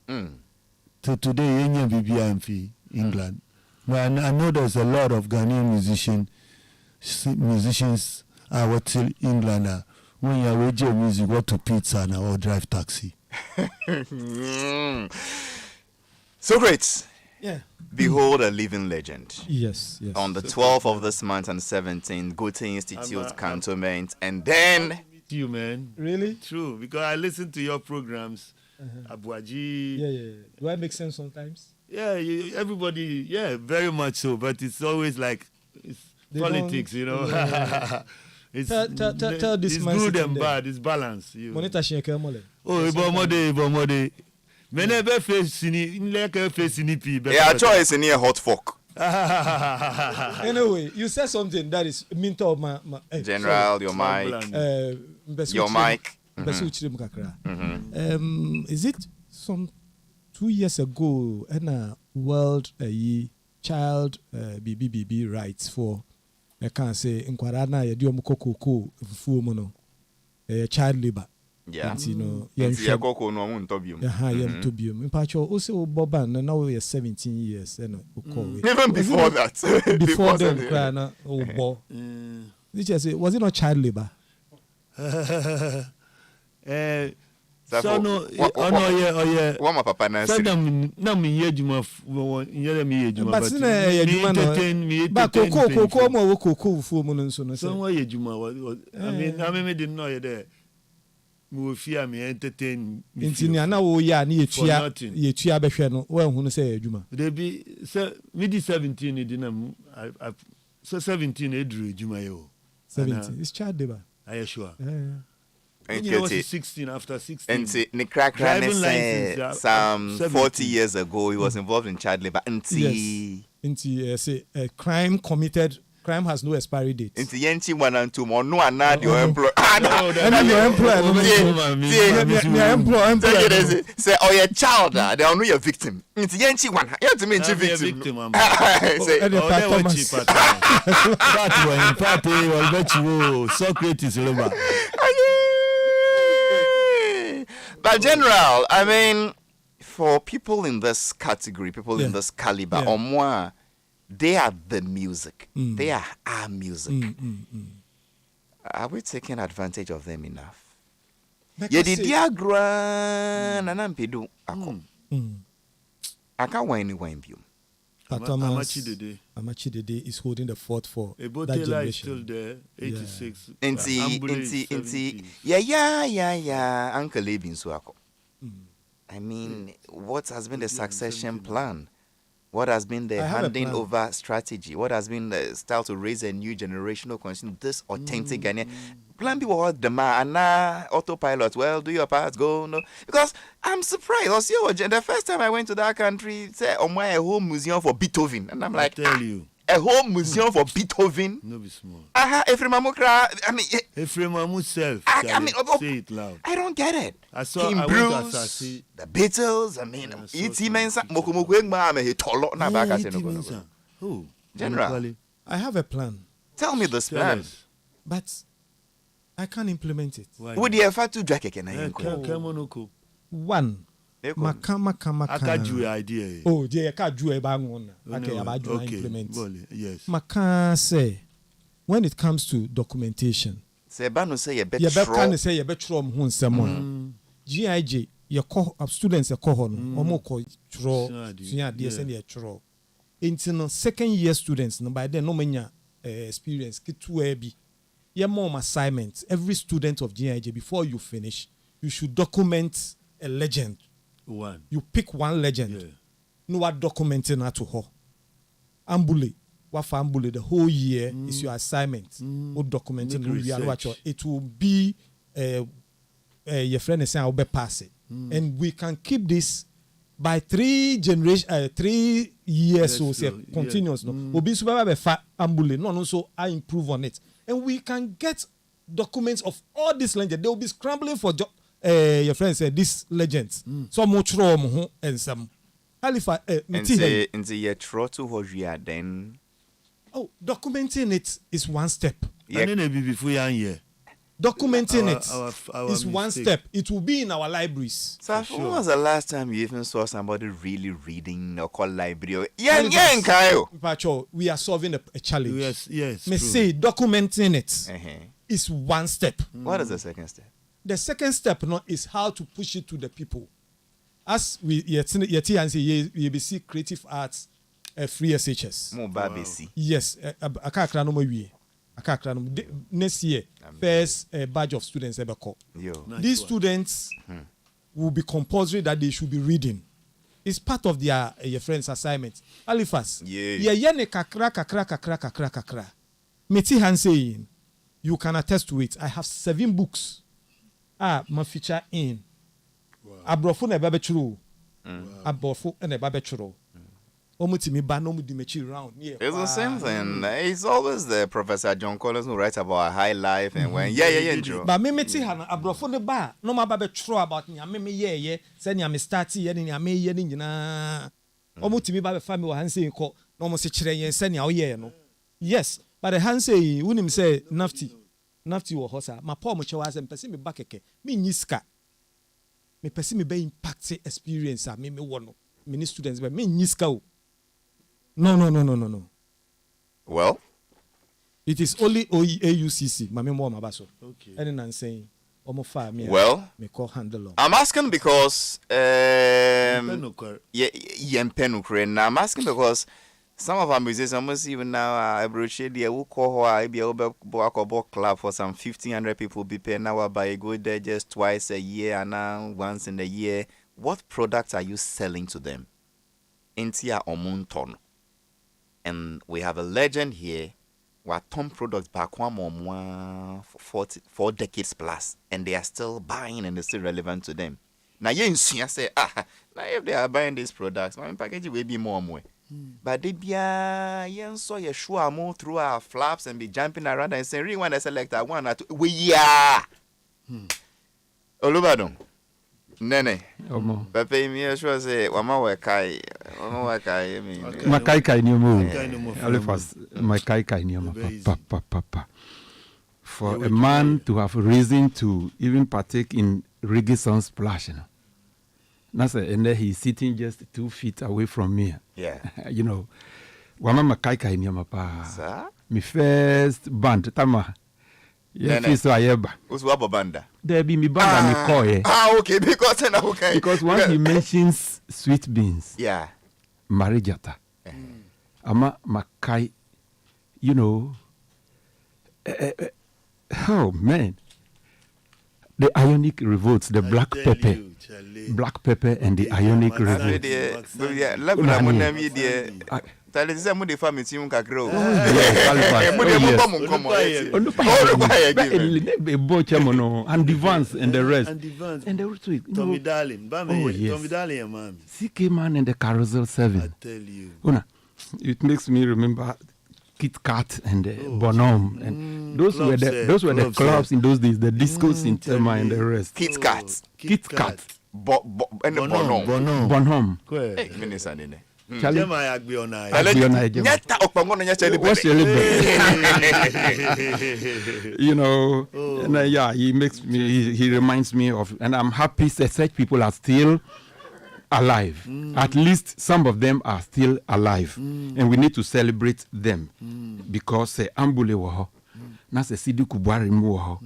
So today, Indian BBI England. But I know there's a lot of Ghanaian musicians are till England. When you're with your music, go to pizza now or drive taxi. So great. Yeah. Behold a living legend. Yes. On the 12th of this month and 17th, Goethe Institute Cantonment, and then. You man, really? True, because I listen to your programs, Abuaji. Yeah. Do I make sense sometimes? Yeah, everybody, very much so. But it's always like it's politics, you know. Yeah. It's tell this it's man good and there. bad. It's balance. Monitor Shenke Mole. Oh, Ibomode. Whenever facing P. Yeah, choice in here hot fuck. Anyway, you said something that is mint of my General, your mic. Your mic. Is it some 2 years ago and a world child BBB rights for I can't say in Kwarana yediom koko fumono child labor. Yeah. You know, Koko no mun tobium. Tobium. In Pacho also Boban and now we are 17 years and even before that. Before them Krana bo. Was it not child labor? So no, yeah. What my papa na say. Na me yejuma me yejuma. But me but koko mo koko fu mo nso no. So what yejuma? I mean, me didn't know you there. Me fear me entertain. Intinia na wo ya na yetua behwe no. Wo hu no say yejuma. They be me di 17 di na so 17 edru yejuma yo. 17. It's child labor. Are you sure? Yeah. And you know, 16 after 16. And see, some 40 years ago, he was involved in child labor. And see, crime has no expiry date. And see, Yenchi 1 and 2 more. No, I'm not your employer. Your employer. Say, oh, your child, they are not your victim. It's Yenchi 1. You have to mean victim. Say, Socrates. But General, I mean, for people in this category, people in this caliber, or more, they are the music. They are our music. Are we taking advantage of them enough? Yeah, the diagram and I'm pedo. I can't win anyone. Amachi Dede is holding the fort for that generation. Is still there, 86. Yeah. Uncle Lebin Suako. I mean, what has been the succession plan? What has been the handing over strategy? What has been the style to raise a new generational conscience? This authentic Ghanaian. Plan B was the man and now autopilot. Well, do your part, go no. Because I'm surprised. The first time I went to that country, say, oh my, a whole museum for Beethoven, and I'm like, tell you, a whole museum for Beethoven. No be small. Efremamukra. I mean, Efremamu self. I mean, say it loud. I don't get it. I saw. King I Bruce, the Beatles. I mean, E.T. Mensa, Mokumukwe, he tolo na baka seno. Who? General, I have a plan. Tell me this plan. But I can't implement it. Would you ever to drag again? One. Maka. Akaju idea. Oh, je akaju e ba ngon. Okay, abaju implement. Yes. Maka say when it comes to documentation. Say ba no say you bet. You can say you bet from hu nsem. GIJ your students e ko ho no. Omo ko tro. Sua de say na tro. Into no second year students no by then no manya experience kitu bi. Your mom assignment. Every student of GIJ before you finish, you should document a legend. One. You pick one legend. Yeah. No what documenting her to her. Ambule. What for Ambule the whole year is your assignment. What documenting it will be your friend is saying I'll be pass it. And we can keep this by 3 years so say continuous no. We'll be super by Ambule. No, so I improve on it. And we can get documents of all these legends. They will be scrambling for your friend said these legends. So much wrong and some Halifax and say you try to hold you then. Oh, documenting it is one step. Yeah. Documenting it is one step. It will be in our libraries. So when was the last time you even saw somebody really reading or call library? Kayo. We are solving a challenge. Yes. Me say documenting it is one step. What is the second step? The second step is how to push it to the people. As we see creative arts free SHS. Yes, next year first batch of students ever call. These students will be compulsory that they should be reading. It's part of their your friend's assignment. Halifax. Yeah. Yeah, ne kakra. Meti han saying, you can attest to it. I have 7 books. My feature in. Abrofo na babe churu. Abrofo na babe churu. Omutimi ba no mudimechi round. It's the same thing. It's always the Professor John Collins who writes about a high life and when Joe. But me meti han abrofo ne ba no ma babe churu about nyame me say nyame start ye ne nyame ye ne nyina. Omutimi ba be family han say ko no mo se kire yen say nya oye no. Yes, but the han say unim say nafti wo hosa ma paul mo chewa say mpese me ba keke me nyiska. Me pese me be impact experience me wono many students but me nyiska o. No. Well, it is only AUCC. Mami mo mabaso. Okay. And I'm saying, well, me call handle. I'm asking because I'm asking because some of our musicians almost even now I brochure the will call her be club for some 1,500 people be paying now by go there just twice a year and now once in a year. What products are you selling to them? Intia Omunton. And we have a legend here where Tom products back one more for 4 decades plus, and they are still buying and it's still relevant to them. Now you say, now if they are buying these products, my package will be more. But they be saw your shoe more through our flaps and be jumping around and saying, rewind I select one or two. We are Olubadon. Nene. Pepe mi sure say wama wekai me. Makai ni mo. Halifax makai ni mo. Papa. For a man to have reason to even partake in reggae song splash, that's and then he's sitting just 2 feet away from me. Yeah. Wama makai ni mo pa. Sir? My first band tama. Yes, so ayeba. Uswabo banda. There be me banda me call. Okay, because once he mentions sweet beans, yeah, Marijata, ama makai, oh man, the ionic revolts, the black pepper and the ionic revolts. Tell us some of the family team can grow. And the Vans and the rest. And the sweet. Tommy Darling. Tommy Darling, man. CK Man and the Carousel 7. I tell you. It makes me remember Kit Kat and Bonhomme. And those were the clubs in those days, the discos in Thelma and the rest. Kit Kat. Bonhomme. Charlie, what's your he reminds me of, and I'm happy that such people are still alive. At least some of them are still alive, and we need to celebrate them because Ambule waho, na se Sidi Kubwari waho,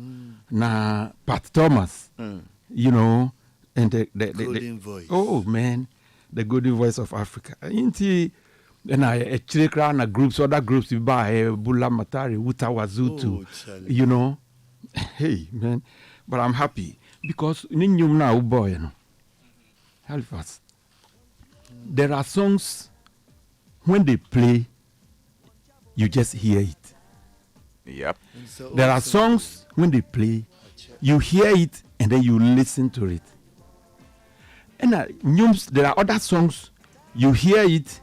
na Pat Thomas, and the golden voice. Oh man. The golden voice of Africa. Inti and I check around other groups you buy Bula Matari, Uta Wazutu. Hey man. But I'm happy because now boy, Halifax. There are songs when they play, you just hear it. Yep. There are songs when they play, you hear it and then you listen to it. And there are other songs, you hear it,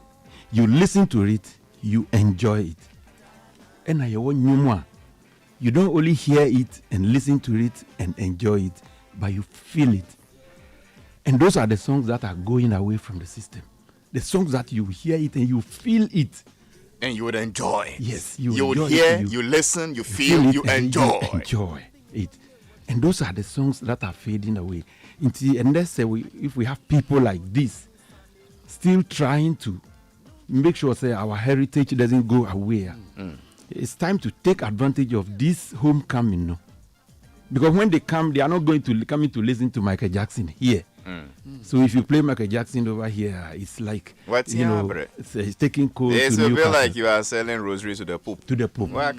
you listen to it, you enjoy it. And you don't only hear it and listen to it and enjoy it, but you feel it. And those are the songs that are going away from the system. The songs that you hear it and you feel it. And you would enjoy. Yes, you would hear, you listen, you feel you enjoy. You enjoy it. And those are the songs that are fading away. And let's say if we have people like this still trying to make sure our heritage doesn't go away, it's time to take advantage of this homecoming. Because when they come, they are not going to come in to listen to Michael Jackson here. So if you play Michael Jackson over here, it's like it's taking cold. It's a bit like you are selling rosaries to the Pope. To the Pope. Well,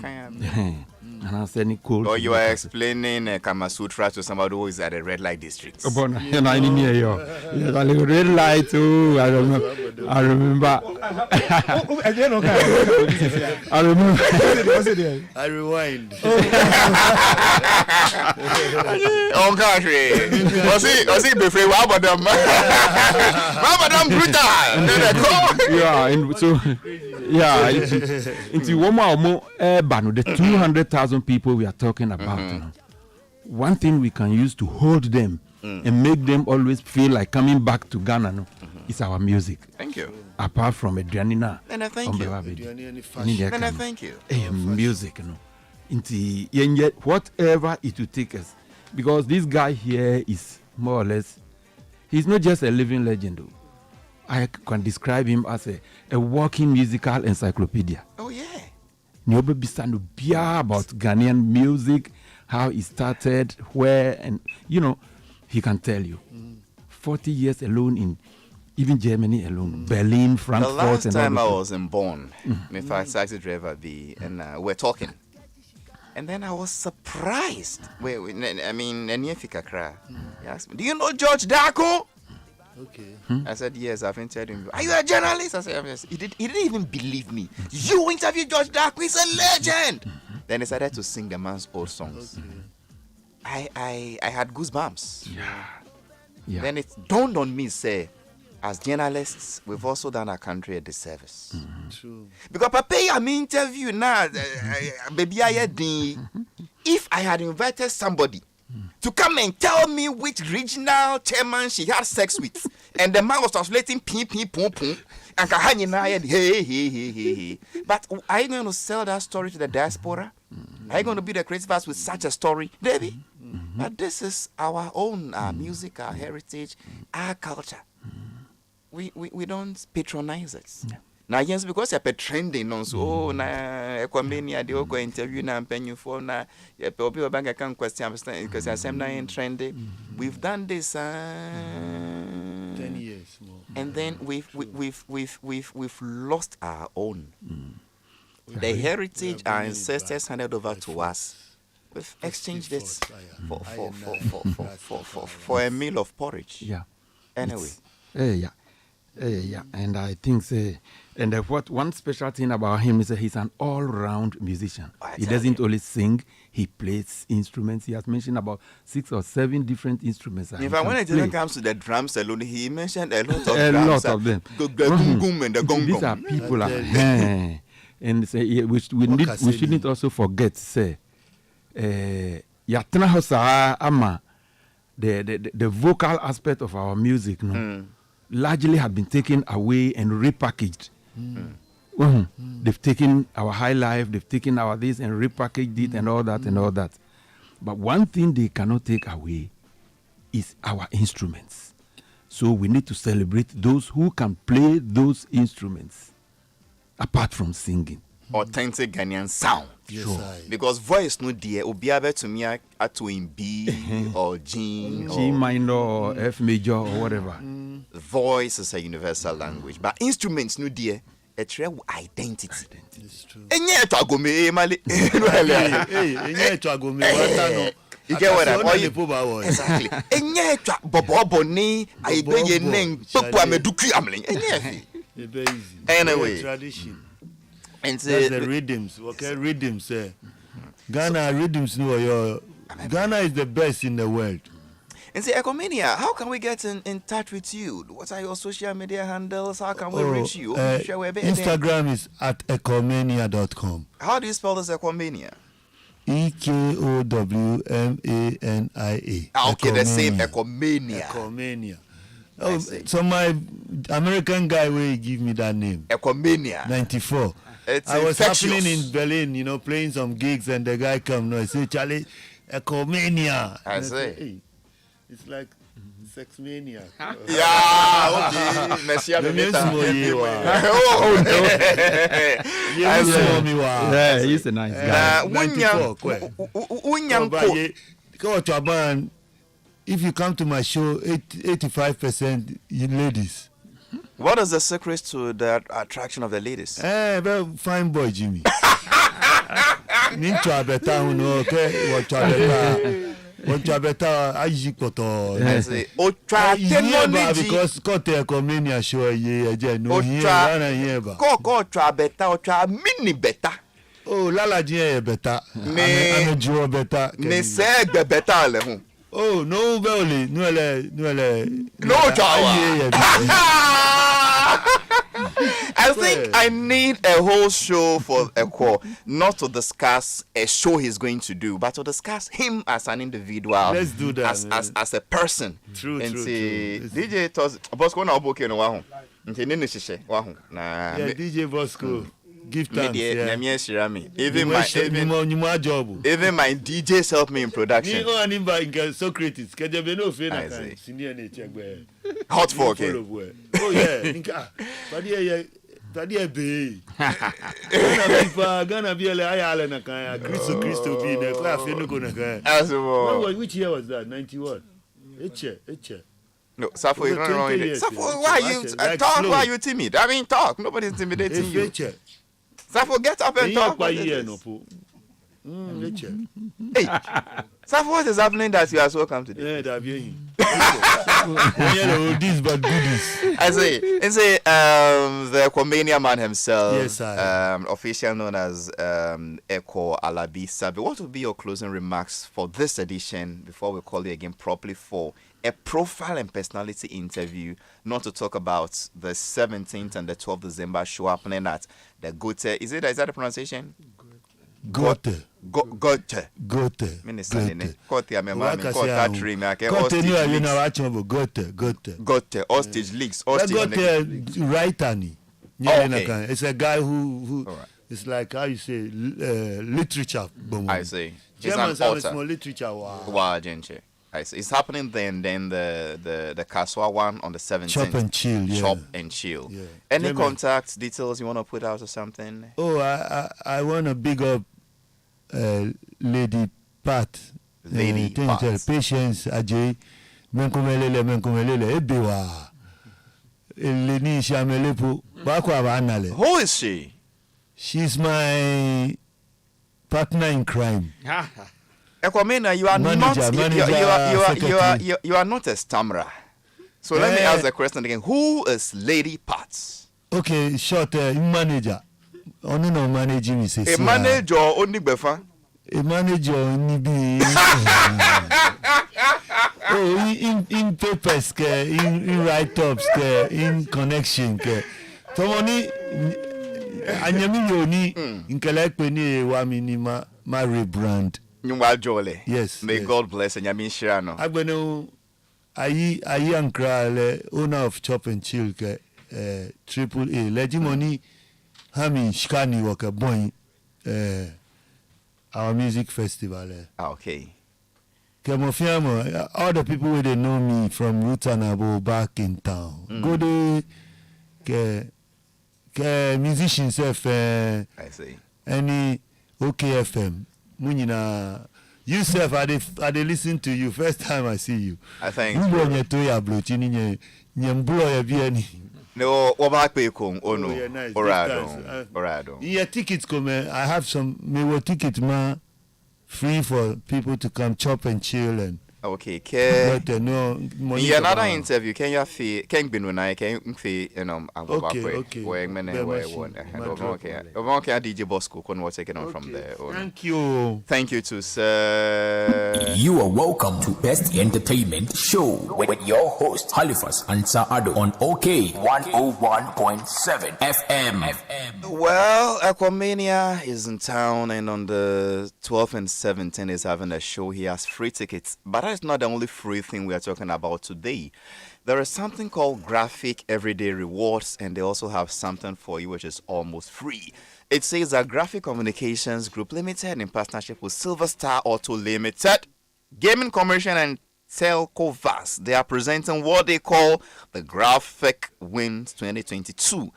And I said, cold. Or you are explaining Kama Sutra to somebody who is at a red light district. Yes, I red light too. I remember. I remember. I rewind. Oh gosh, was he before Wabadam? Wabadam brutal. Yeah, and so into one more the 200,000 people we are talking about. You know, one thing we can use to hold them and make them always feel like coming back to Ghana, no, is our music. Thank you. Apart from Adrianina, and I thank you. And I thank you. Music, you know, and yet whatever it will take us, because this guy here is more or less, he's not just a living legend, though. I can describe him as a walking musical encyclopedia. Oh yeah. Niobe Bisano Bia about Ghanaian music, how it started, where, and you know, he can tell you. 40 years alone in even Germany alone, Berlin, Frankfurt. The last and time I was in Bonn, in fact, taxi driver and we're talking. And then I was surprised. Wait, I mean, he asked me, do you know George Darko? Okay. I said, yes, I've interviewed him. Are you a journalist? I said, yes. He didn't even believe me. You interviewed George Darko, he's a legend. Then he started to sing the man's old songs. I had goosebumps. Yeah. Then it dawned on me, say, as journalists, we've also done our country a disservice. True. Because Papa, I'm interviewing now, baby, if I had invited somebody to come and tell me which regional chairman she had sex with, and the man was translating ping, ping, pum, pum, and kahani na hey. But are you going to sell that story to the diaspora? Are you going to be the creative arts with such a story, baby? But this is our own music, our heritage, our culture. We don't patronize it. Yeah. Now, yes, because you're trending on so na ekwamenia de go interview na penyu for na people bank account question because I am not trendy. We've done this 10 years more. And then we've lost our own. The heritage our ancestors handed over to us. We've exchanged it for a meal of porridge. Yeah. Anyway. Yeah, and I think and what one special thing about him is that he's an all-round musician. He doesn't only sing; he plays instruments. He has mentioned about 6 or 7 different instruments. In fact, when it comes to the drums alone, he mentioned a lot of a drums. lot of them. The gum and the gong. These are people, and say we shouldn't also forget say, yatna hosa ama the vocal aspect of our music, no. Largely have been taken away and repackaged. They've taken our high life, they've taken our this and repackaged it and all that and all that. But one thing they cannot take away is our instruments. So we need to celebrate those who can play those instruments apart from singing. Authentic Ghanaian sound. Yes, sure. Because voice no dear obiabe to me at in B or G minor or F major or whatever. Voice is a universal language, but instruments no dear a true identity. It's true. Enye to agome male. Enye to agome watano. You get what I'm saying? Exactly. Enye to bobo ni aigbe neng popo ameduku amlen. Enye. Anyway. Tradition. And that's the rhythms. Okay, rhythms. Ghana rhythms. Ghana is the best in the world. And say, Ecomania, how can we get in touch with you? What are your social media handles? How can we reach you? Instagram is at ecomania.com. How do you spell this Ecomania? EKOWMANIA. Okay, the same Ecomania. Ecomania. Oh, so my American guy will give me that name. Ecomania. 94. I was happening in Berlin, playing some gigs, and the guy come, I say, Charlie, Ecomania. I say. Hey, it's like sex mania. Yeah, okay. Merci à Yeah, he's a nice guy. If you come to my show, 85% ladies. What is the secret to the attraction of the ladies? Very fine boy, Jimmy. Ninto abeta uno okay what abeta. What abeta ayi poto. I say otra technology because kote communia show ye no here ko otra beta otra mini beta. Oh lala je beta. Ame juo beta. Ne segbe beta le hu. Oh no vele no chawa. I think I need a whole show for Ekwo, not to discuss a show he's going to do, but to discuss him as an individual. Let's do that as a person. True. DJ Tos Bosco na oboke no wa ho. Nti ne hihye wa ho. Na DJ Bosco. Give thanks. Even my job. Even my DJs help me in production. Me on him by Socrates. Can you be no friend? Hot for okay. Oh yeah. But yeah, be. Gonna be like Ireland. Christo be there. Class no gonna go. Which year was that? 91. Eche. No, Safo, you don't know. Safo, why are you talk? Why are you timid? I mean, talk. Nobody's intimidating you. Safo, get up and talk. Hey, Safo, what is happening that you are so calm today? This but goodies. I say, the Comania man himself, yes, official known as Eko Alabi Sabi. What would be your closing remarks for this edition before we call you again properly for a profile and personality interview, not to talk about the 17th and the 12th December show happening at the Goethe. Is that the pronunciation? Goethe. Goethe. Hostage leaks. Writer. It's a guy who it's like how you say literature. I see. Germans have a small literature. Wow, it's happening then the Kaswa one on the 17th. Chop and chill, yeah. Chop and chill. Yeah. Any German contacts, details you want to put out or something? Oh, I want to big up Lady Pat. Lady Pat. Patience Ajay. Menkomelele ebewa. Eleni Shamelepo. Bakwa banale. Who is she? She's my partner in crime. Ekwamena, you are not a stammerer. So let me ask the question again. Who is Lady Pat? Okay, short manager. Only no managing me say. A manager only befa. A manager only be. Oh, in papers, in write-ups, in connection. Tomoni, anyami yoni in collect penny wa minima my rebrand. Yes. May God bless and Yamin Shirano. I know I ankra owner of Chop and Chill Triple A. Legimoni Hami Shikani Waka Boy our music festival. Okay. Kemofiamo, all the people where they know me from Rutanabo back in town. Go there musicians I see. Any OKFM. Munina, you self, I dey listen to you first time I see you. I think. No, nice. Orado. Yeah, tickets come. I have some. Me tickets ma free for people to come chop and chill and. Okay, no money. In another interview, can you feel? Can be no night? Can you feel? Okay. Okay, DJ Bosco, we're taking on from there. Thank you to sir. You are welcome to Best Entertainment Show with your host Halifax Ansah-Addo on OK 101.7 FM. Well, Aquamania is in town, and on the 12th and 17th is having a show. He has free tickets, but that's not the only free thing we are talking about today. There is something called Graphic Everyday Rewards, and they also have something for you which is almost free. It says that Graphic Communications Group Limited, in partnership with Silver Star Auto Limited, Gaming Commercial and Telco Vast, they are presenting what they call the Graphic Wins 2022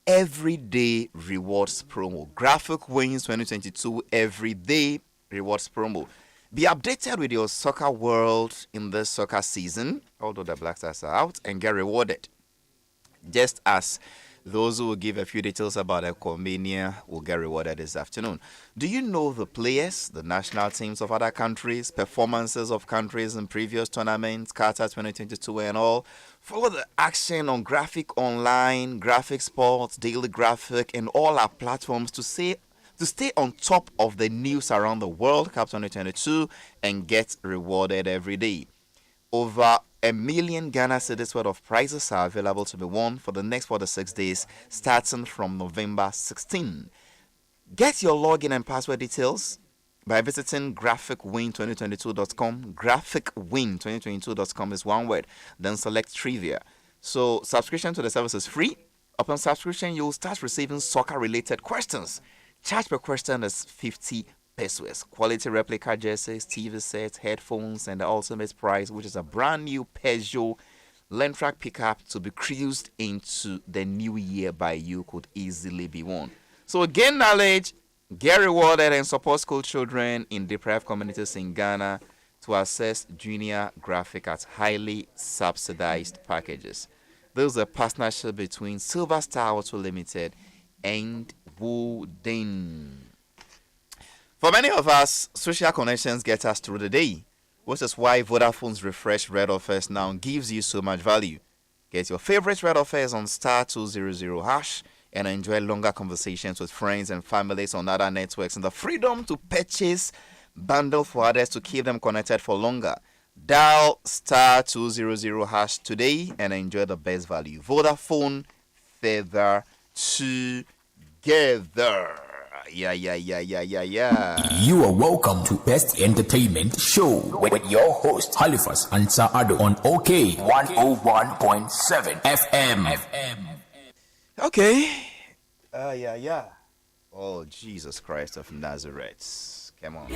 Everyday Rewards Promo. Graphic Wins 2022 Everyday Rewards Promo. Be updated with your soccer world in this soccer season, although the Black Stars are out, and get rewarded. Just as Those who will give a few details about Equomania will get rewarded this afternoon. Do you know the players, the national teams of other countries, performances of countries in previous tournaments, Qatar 2022 and all? Follow the action on Graphic Online, Graphic Sports, Daily Graphic, and all our platforms to stay on top of the news around the World Cup 2022 and get rewarded every day. Over 1 million Ghana cedis worth of prizes are available to be won for the next 46 days, starting from November 16. Get your login and password details by visiting graphicwin2022.com. Graphicwin2022.com is one word. Then select trivia. So subscription to the service is free. Upon subscription, you'll start receiving soccer-related questions. Charge per question is 50 pesos. Quality replica jerseys, TV sets, headphones, and the ultimate prize, which is a brand new Peugeot Landtrack pickup to be cruised into the new year by you, could easily be won. So gain knowledge, get rewarded, and support school children in deprived communities in Ghana to access junior graphic at highly subsidized packages. There's a partnership between Silver Star Auto Limited and Wooden. For many of us, social connections get us through the day, which is why Vodafone's refreshed Red Offers now gives you so much value. Get your favorite Red Offers on *200# and enjoy longer conversations with friends and families on other networks and the freedom to purchase bundle for others to keep them connected for longer. Dial *200# today and enjoy the best value. Vodafone, further together. Yeah. You are welcome to Best Entertainment Show with your host Halifax Ansah-Addo on OK 101.7 FM. Okay. Yeah. Oh, Jesus Christ of Nazareth. Come on.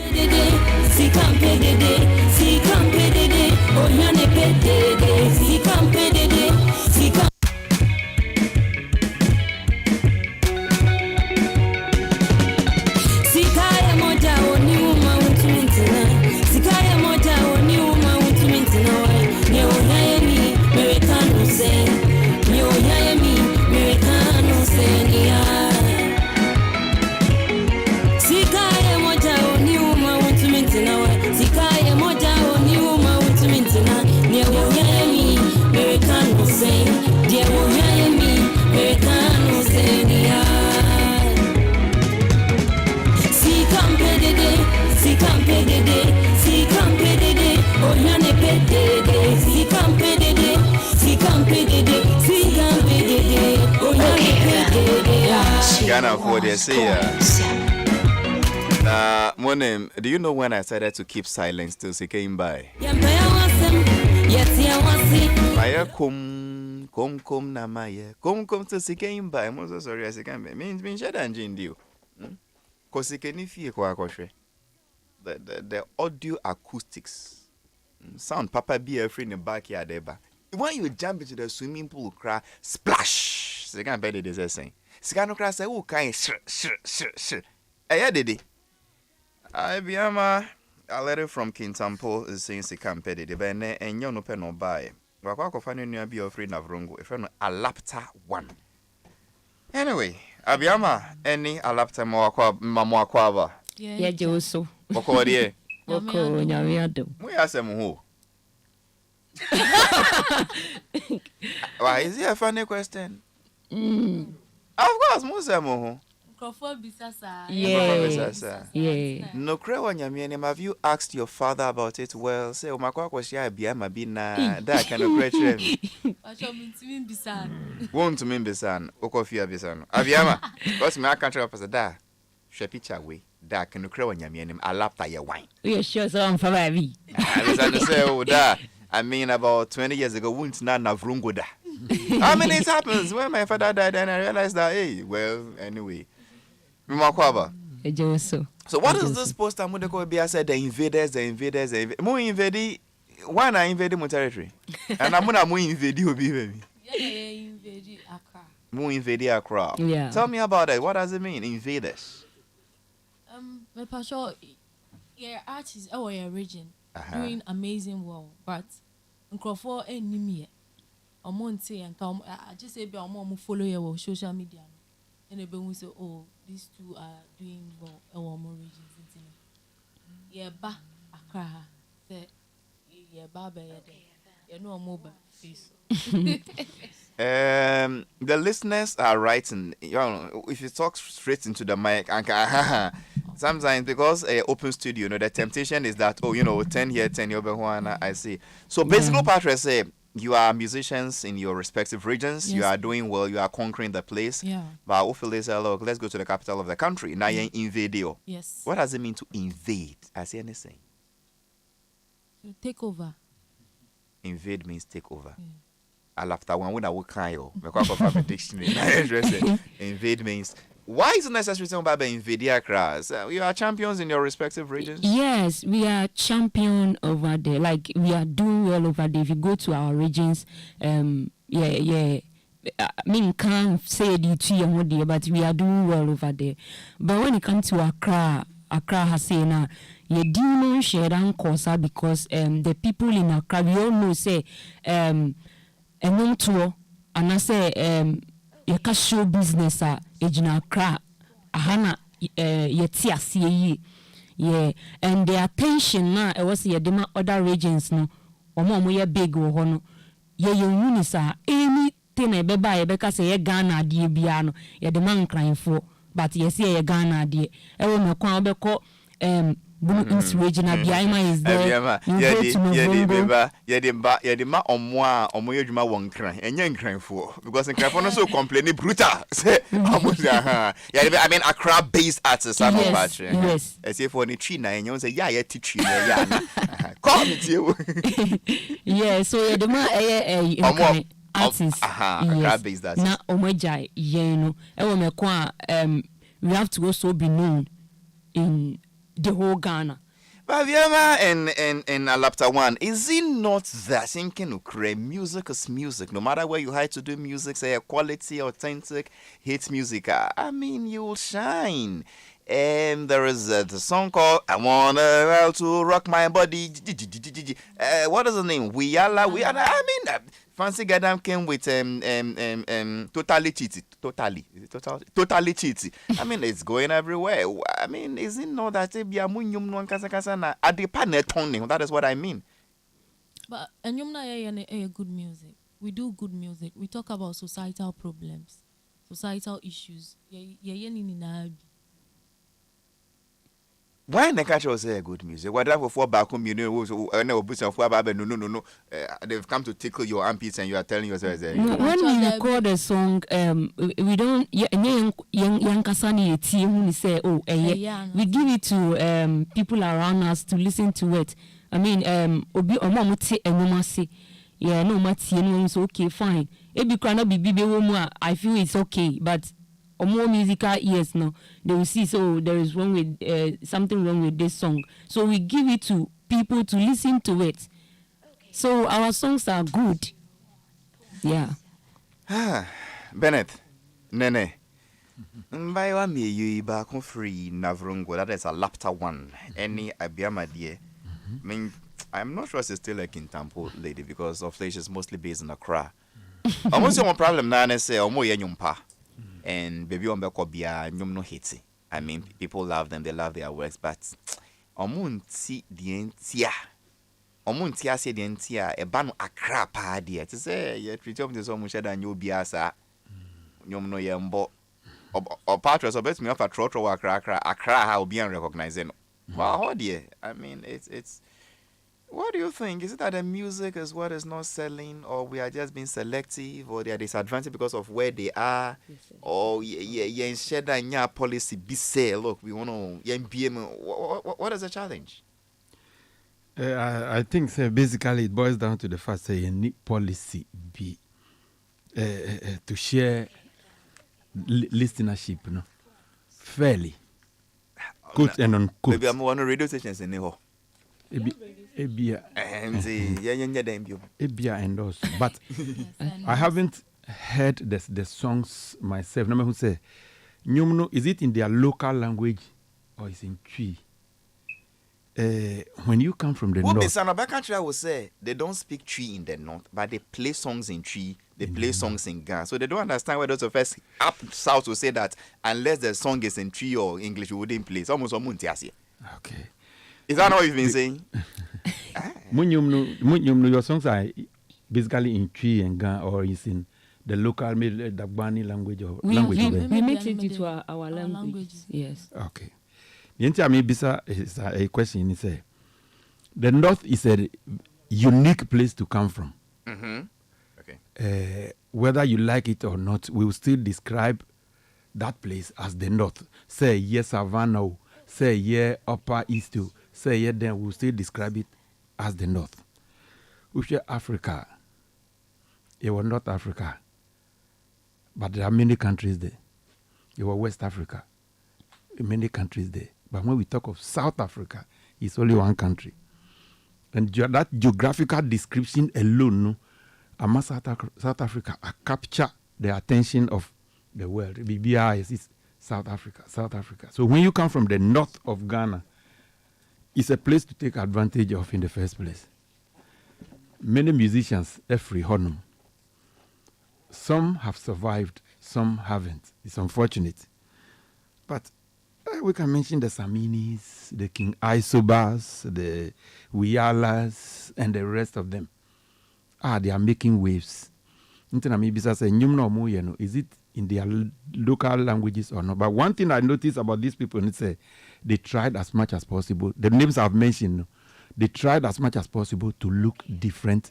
Ghana for this year. Monem, do you know when I started to keep silence till she came by? Maya kum na maya kum till she came by. I'm so sorry as I can be. Mean shed and gin deal. Cause he can if you the audio acoustics sound papa be a free in the backyard ever. When you jump into the swimming pool, cry splash. So you can't bet it is a saying. Sikano cry say, oh, kind sure. Hey, did it? I be a letter from Kintampo is saying she can't pay the bene and you no pen no buy. Wakako fanny near be afraid of Rongo, if I'm a laptop one. Anyway, Abiama, any a laptop more mamma quava. Yeah, Joso. Oko, dear. Oko, Nyamiado. We are some who. Why is it a funny question? Of course, Musamo. Yeah. No crew Yamian, have you asked your father about it? Well, say, Makwa was ya be a bina, that kind of great trend. Won't to mean Bisan, Okofia Bisan. Aviama, what's my country of da? Shepicha way, that can crew Yamian, I laughed at your wine. We are sure some for me. I was going to say, oh, da. I mean, about 20 years ago, wouldn't not have rungoda. How many it happens when my father died and I realized that, hey, well, anyway. So what is this post I'm going to go be? I said the invaders. Mo invade. Why not invade my territory? And I'm going to invade you, baby. Mo invade Accra. Yeah. Tell me about it. What does it mean, invaders? My pastor, your artists, our region, doing amazing work, but Nkrofo enemy. say and come. I just say be follow your social media, and they will say, oh, these two are doing well. More regions, yeah, ba Accra, say, yeah, Baba, yeah, no mobile face. The listeners are writing, you know, if you talk straight into the mic, and sometimes because open studio, you know, the temptation is that, oh, you know, 10 here, 10 over, I see. So basically, Patrick say, you are musicians in your respective regions, yes. You are doing well, you are conquering the place. Yeah. But hopefully, say, look, let's go to the capital of the country. Now you invade you. Yes. What does it mean to invade? I see anything. To take over. Invade means take over. After one when I will cry you. The dictionary. Invade means. Why is it necessary to about invade Accra? You are champions in your respective regions. Yes, we are champion over there. Like we are doing well over there. If you go to our regions, yeah. I mean, can't say the two but we are doing well over there. But when it comes to Accra has said now, you do not share that course because the people in Accra, we all know say and tour and I say you can show business ejina Accra ahana yeti asiye yeah, and the attention now it was the other regions no omo ye big wo ho no ye unisa anything e beba ye beka say ye Ghana de bia no ye de man crying for but ye say ye Ghana de e wo me kwa obeko Blue East regional Biama is there. Ma omo yedwuma won kran enye nkranfo because nkranfo no so complaining brutal say I mean Accra based artists am batch yes say for the tree na enye say ya tree ya na come tie yeah so yedema artists Accra based artists na omojai no e wo me kwa we have to also be known in the whole Ghana. Baviama and Alapta One, is it not that thinking of create music is music? No matter where you hide to do music, say a quality, authentic, hit music, I mean, you will shine. And there is the song called I Wanna to Rock My Body. What is the name? We are. I mean, Fancy Gadam came with totally cheaty. I mean, it's going everywhere. I mean, is it not that that is what I mean. But and you good music. We do good music. We talk about societal problems, societal issues. Why the catch was say good music? What that for back home, you know, no. They've come to tickle your armpits and you are telling yourself that. When we record a song, we don't young kasani team say we give it to people around us to listen to it. I mean, obi omomuti enumasi. Yeah, no mati no so okay fine. Ebi kana bibi I feel it's okay, but or more musical ears no they will see so there is wrong with something wrong with this song, so we give it to people to listen to it, so our songs are good. Yeah. Bennett Nene mbai wa me you ba ko free Navrongo, that is a Lapta One any abiama dear. I mean, I'm not sure she's still a Kintampo lady because of late she's mostly based in Accra. Almost your problem na say omo ye nyumpa. And baby on Bekobia, nyum no hate. I mean, people love them, they love their works, but omunti the entia. Omuntia say the entia, a ban Accra party. To say, you treat them to so much than you biasa. Nyum no yambo. Or patras or bet me off a trotro Accra, how be unrecognized. Wow, dear. I mean, it's. What do you think? Is it that the music is what is not selling, or we are just being selective, or they are disadvantaged because of where they are, or yeah, policy be say, look, we want to what is the challenge? I think basically it boils down to the fact that you need policy be to share listenership, no, fairly, good and unquote. Maybe I'm on radio stations in Neho. Ebia and also, but I haven't heard the songs myself. No who say, is it in their local language or is in Twi? when you come from the north, Another country I would say they don't speak tree in the north, but they play songs in tree. They play songs in Ghana, so they don't understand why those of us up south will say that unless the song is in tree or English, we wouldn't play. It's almost okay. Is that what you've been saying? Your songs are basically in tree and Ghana, or is in the local Dagbani language or language. We mix it into our language. Yes. Okay. The answer is a question. Is the north is a unique place to come from. Mm-hmm. Okay. Whether you like it or not, we will still describe that place as the north. Say yes, Savannah. Say yeah, Upper East. Say yeah, then we will still describe it as the north. We say Africa. It was not Africa, but there are many countries there. It was West Africa. Many countries there. But when we talk of South Africa, it's only one country. And that geographical description alone, among South Africa, capture the attention of the world. BBI is South Africa, South Africa. So when you come from the north of Ghana, it's a place to take advantage of in the first place. Many musicians are free honum. Some have survived, some haven't. It's unfortunate. But we can mention the Saminis, the King Isobas, the Wiyalas, and the rest of them. They are making waves. Is it in their local languages or not? But one thing I noticed about these people is they tried as much as possible. The names I've mentioned, they tried as much as possible to look different,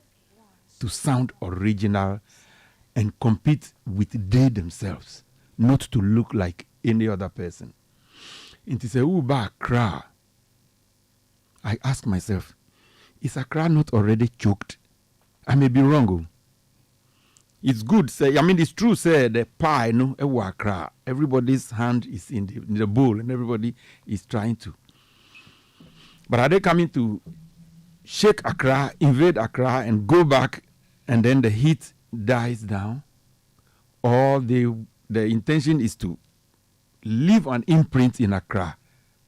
to sound original, and compete with they themselves, not to look like any other person. It is a Uba Accra. I ask myself, is Accra not already choked? I may be wrong. It's good, say. I mean, it's true, say the pie, no, Accra. Everybody's hand is in the bowl, and everybody is trying to. But are they coming to shake Accra, invade Accra, and go back, and then the heat dies down? Or the intention is to leave an imprint in Accra,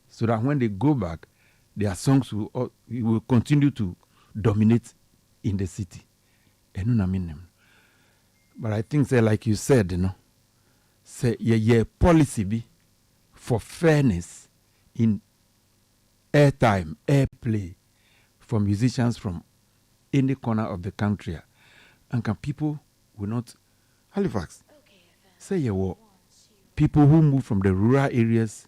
so that when they go back, their songs will continue to dominate in the city. But I think, say, like you said, say policy be for fairness in airtime, airplay for musicians from any corner of the country, and can people will not Halifax. Say people who move from the rural areas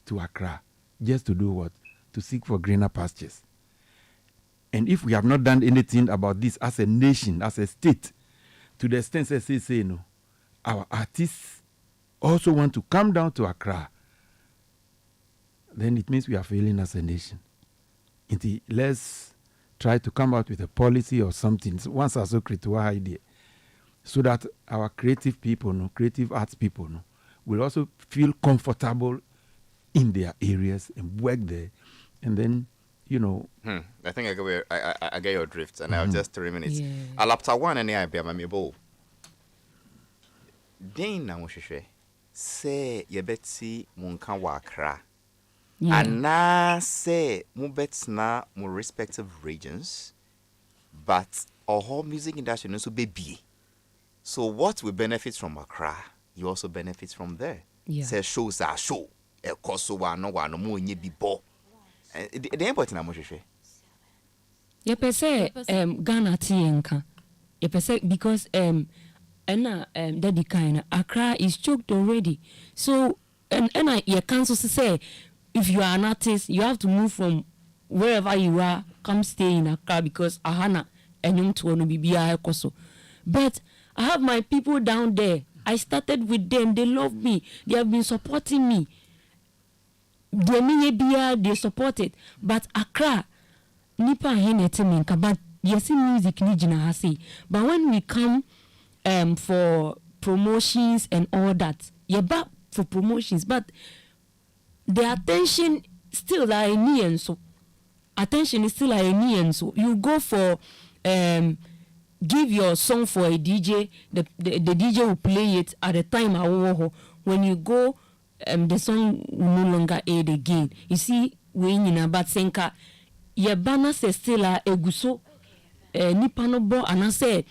to Accra just to do what? To seek for greener pastures. And if we have not done anything about this as a nation, as a state, to the extent that say no, our artists also want to come down to Accra, then it means we are failing as a nation. Let's try to come out with a policy or something. Once I so create one idea, so that our creative people, creative arts people, will also feel comfortable in their areas and work there, and then I think I get your drift, and I'll just 3 minutes. Alapta one and I be my bowl. Then now say ye betsi munka wakra. And now say mubets na mu respective regions, but our whole music industry also be. So what we benefit from Accra, you also benefit from there. Say shows are show. E koso wa no mo nye bibo. The important na moshwe. Ye pese Ghana tienka. Ye pese because daddy kind Accra is choked already. So and you can't say if you are an artist, you have to move from wherever you are, come stay in Accra because ahana enyum to no bibia ekoso. But I have my people down there. I started with them. They love me. They have been supporting me. They supported. But Accra, nipa henetemenka. But yes, music ni jina hasi. But when we come for promotions and all that, you're back for promotions. But the attention still like a so. Attention is still like a so. You go for give your song for a DJ, the DJ will play it at the time. When you go, the song will no longer aid again. You see, when you know, but senka, ye bana se still a eguso nipa no bo anase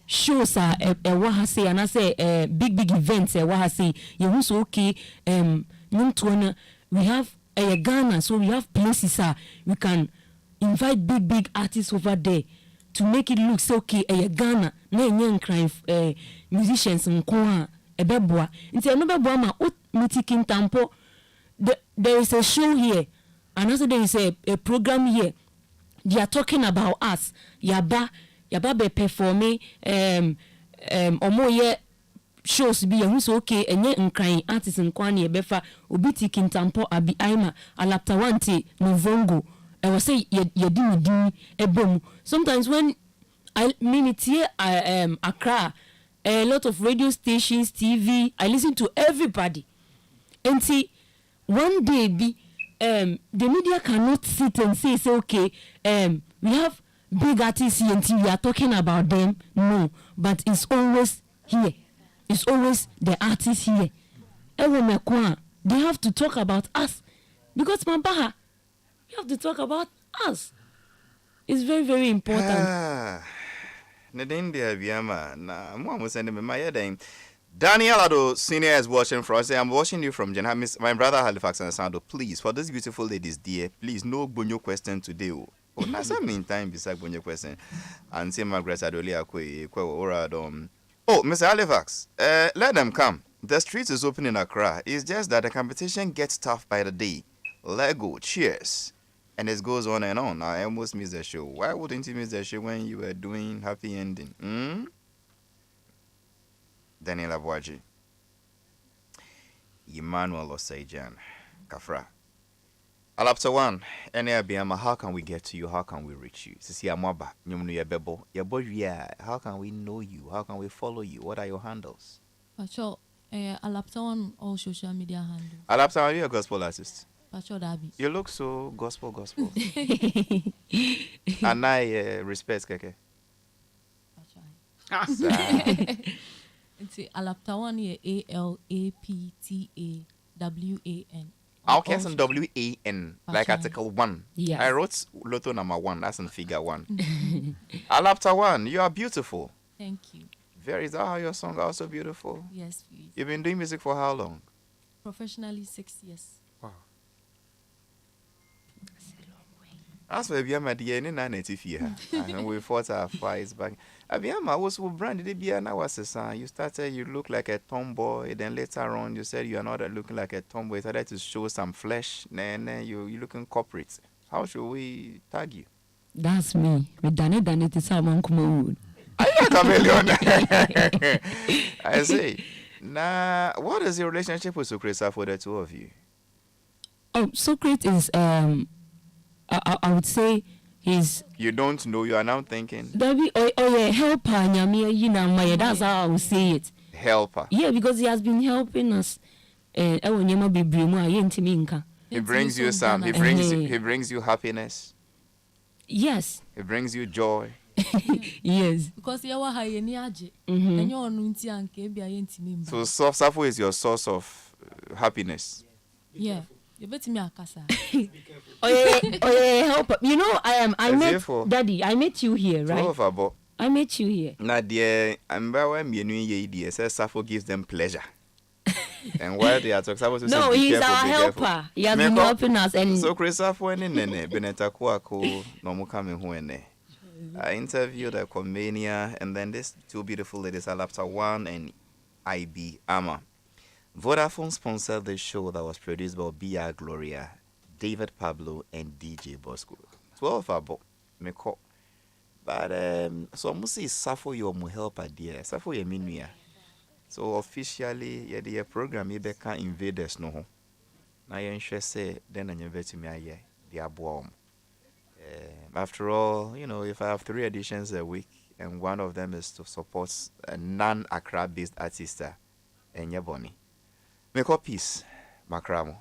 shows a wa ha say anase big events wa ha say ye hu so okay nyumto we have Ghana, so we have places we can invite big artists over there to make it look so okay Ghana na enye nkran musicians nko a ebeboa nti eno beboa ma mitikin tampo there is a show here and also there is a program here they are talking about us yaba be performing omo ye shows be who so okay enye nkran artists nko na ebefa obi tikin tampo abi aima alapta wanti no vongo I was say yedi ebom. Sometimes when I minute here Accra, a lot of radio stations, TV, I listen to everybody. And see one day the media cannot sit and say okay, we have big artists here and we are talking about them. No, but it's always here. It's always the artists here. They have to talk about us because Mabaha, you have to talk about us. It's very, very important. Daniel Addo Senior is watching from us. I'm watching you from Jenna. My brother Halifax Ansah-Addo. Please, for these beautiful ladies, dear, please no bonyo question today. Oh, na some meantime beside bonyo question. And say Margaret Adolia kwe ora dom. Oh, Mr. Halifax, let them come. The streets is open in Accra. It's just that the competition gets tough by the day. Lego, cheers. And it goes on and on. I almost missed the show. Why wouldn't you miss the show when you were doing happy ending? Daniel Abuaji. Emmanuel Osajan. Kafra. Alapta one. How can we get to you? How can we reach you? Sisi Amwaba. Nyumnu Yabebo. How can we know you? How can we follow you? What are your handles? Sure. Alapta one all social media handles. Alapta, are you a gospel artist? You look so gospel. And I respect Keke. It's Alaptawan ALAPTAWAN. Okay, that's in WAN, like article 1. Yes. I wrote Lotto number 1, that's in figure 1. Alaptawan, you are beautiful. Thank you. Is that how your song are also beautiful? Yes, please. You've been doing music for how long? Professionally, 6 years. Wow. As for Biama, the end in 1994, and we fought our fights back. Abiama was who branded the beer now was a son. You started, you look like a tomboy, then later on, you said you are not looking like a tomboy. You started to show some flesh, then you looking corporate. How should we tag you? That's me. With Danny to someone come I am a chameleon. I say, now, what is your relationship with Socrates for the two of you? Oh, Socrates is I would say he's. You don't know. You are now thinking. Yeah, helper. That's how I would say it. Helper. Yeah, because he has been helping us. He brings you some. He brings you happiness. Yes. He brings you joy. Yes. Because you are high energy. So Safo is your source of happiness. Yeah. You bet me akasa. Help. You know, I met Daddy. I met you here, right? I met you here. Nadia, I'm says Safo gives them pleasure. And while they are talking, no, he's our helper. He has been helping us. And so Chris Safo and Nene Benetakuako no more coming when I interviewed a Comania, and then these two beautiful ladies, Alapta One and IB Ama. Vodafone sponsored the show that was produced by B.R. Gloria, David Pablo, and DJ Bosco. 12 about me call. But so I must say Safo your helper dear. Safo your minuya. So officially yeah the program you can invaders no. Now you say then you bet me aye the aboam. After all, you know, if I have 3 editions a week and one of them is to support a non-Accra based artist and your bonnie. Make up peace, Macramo.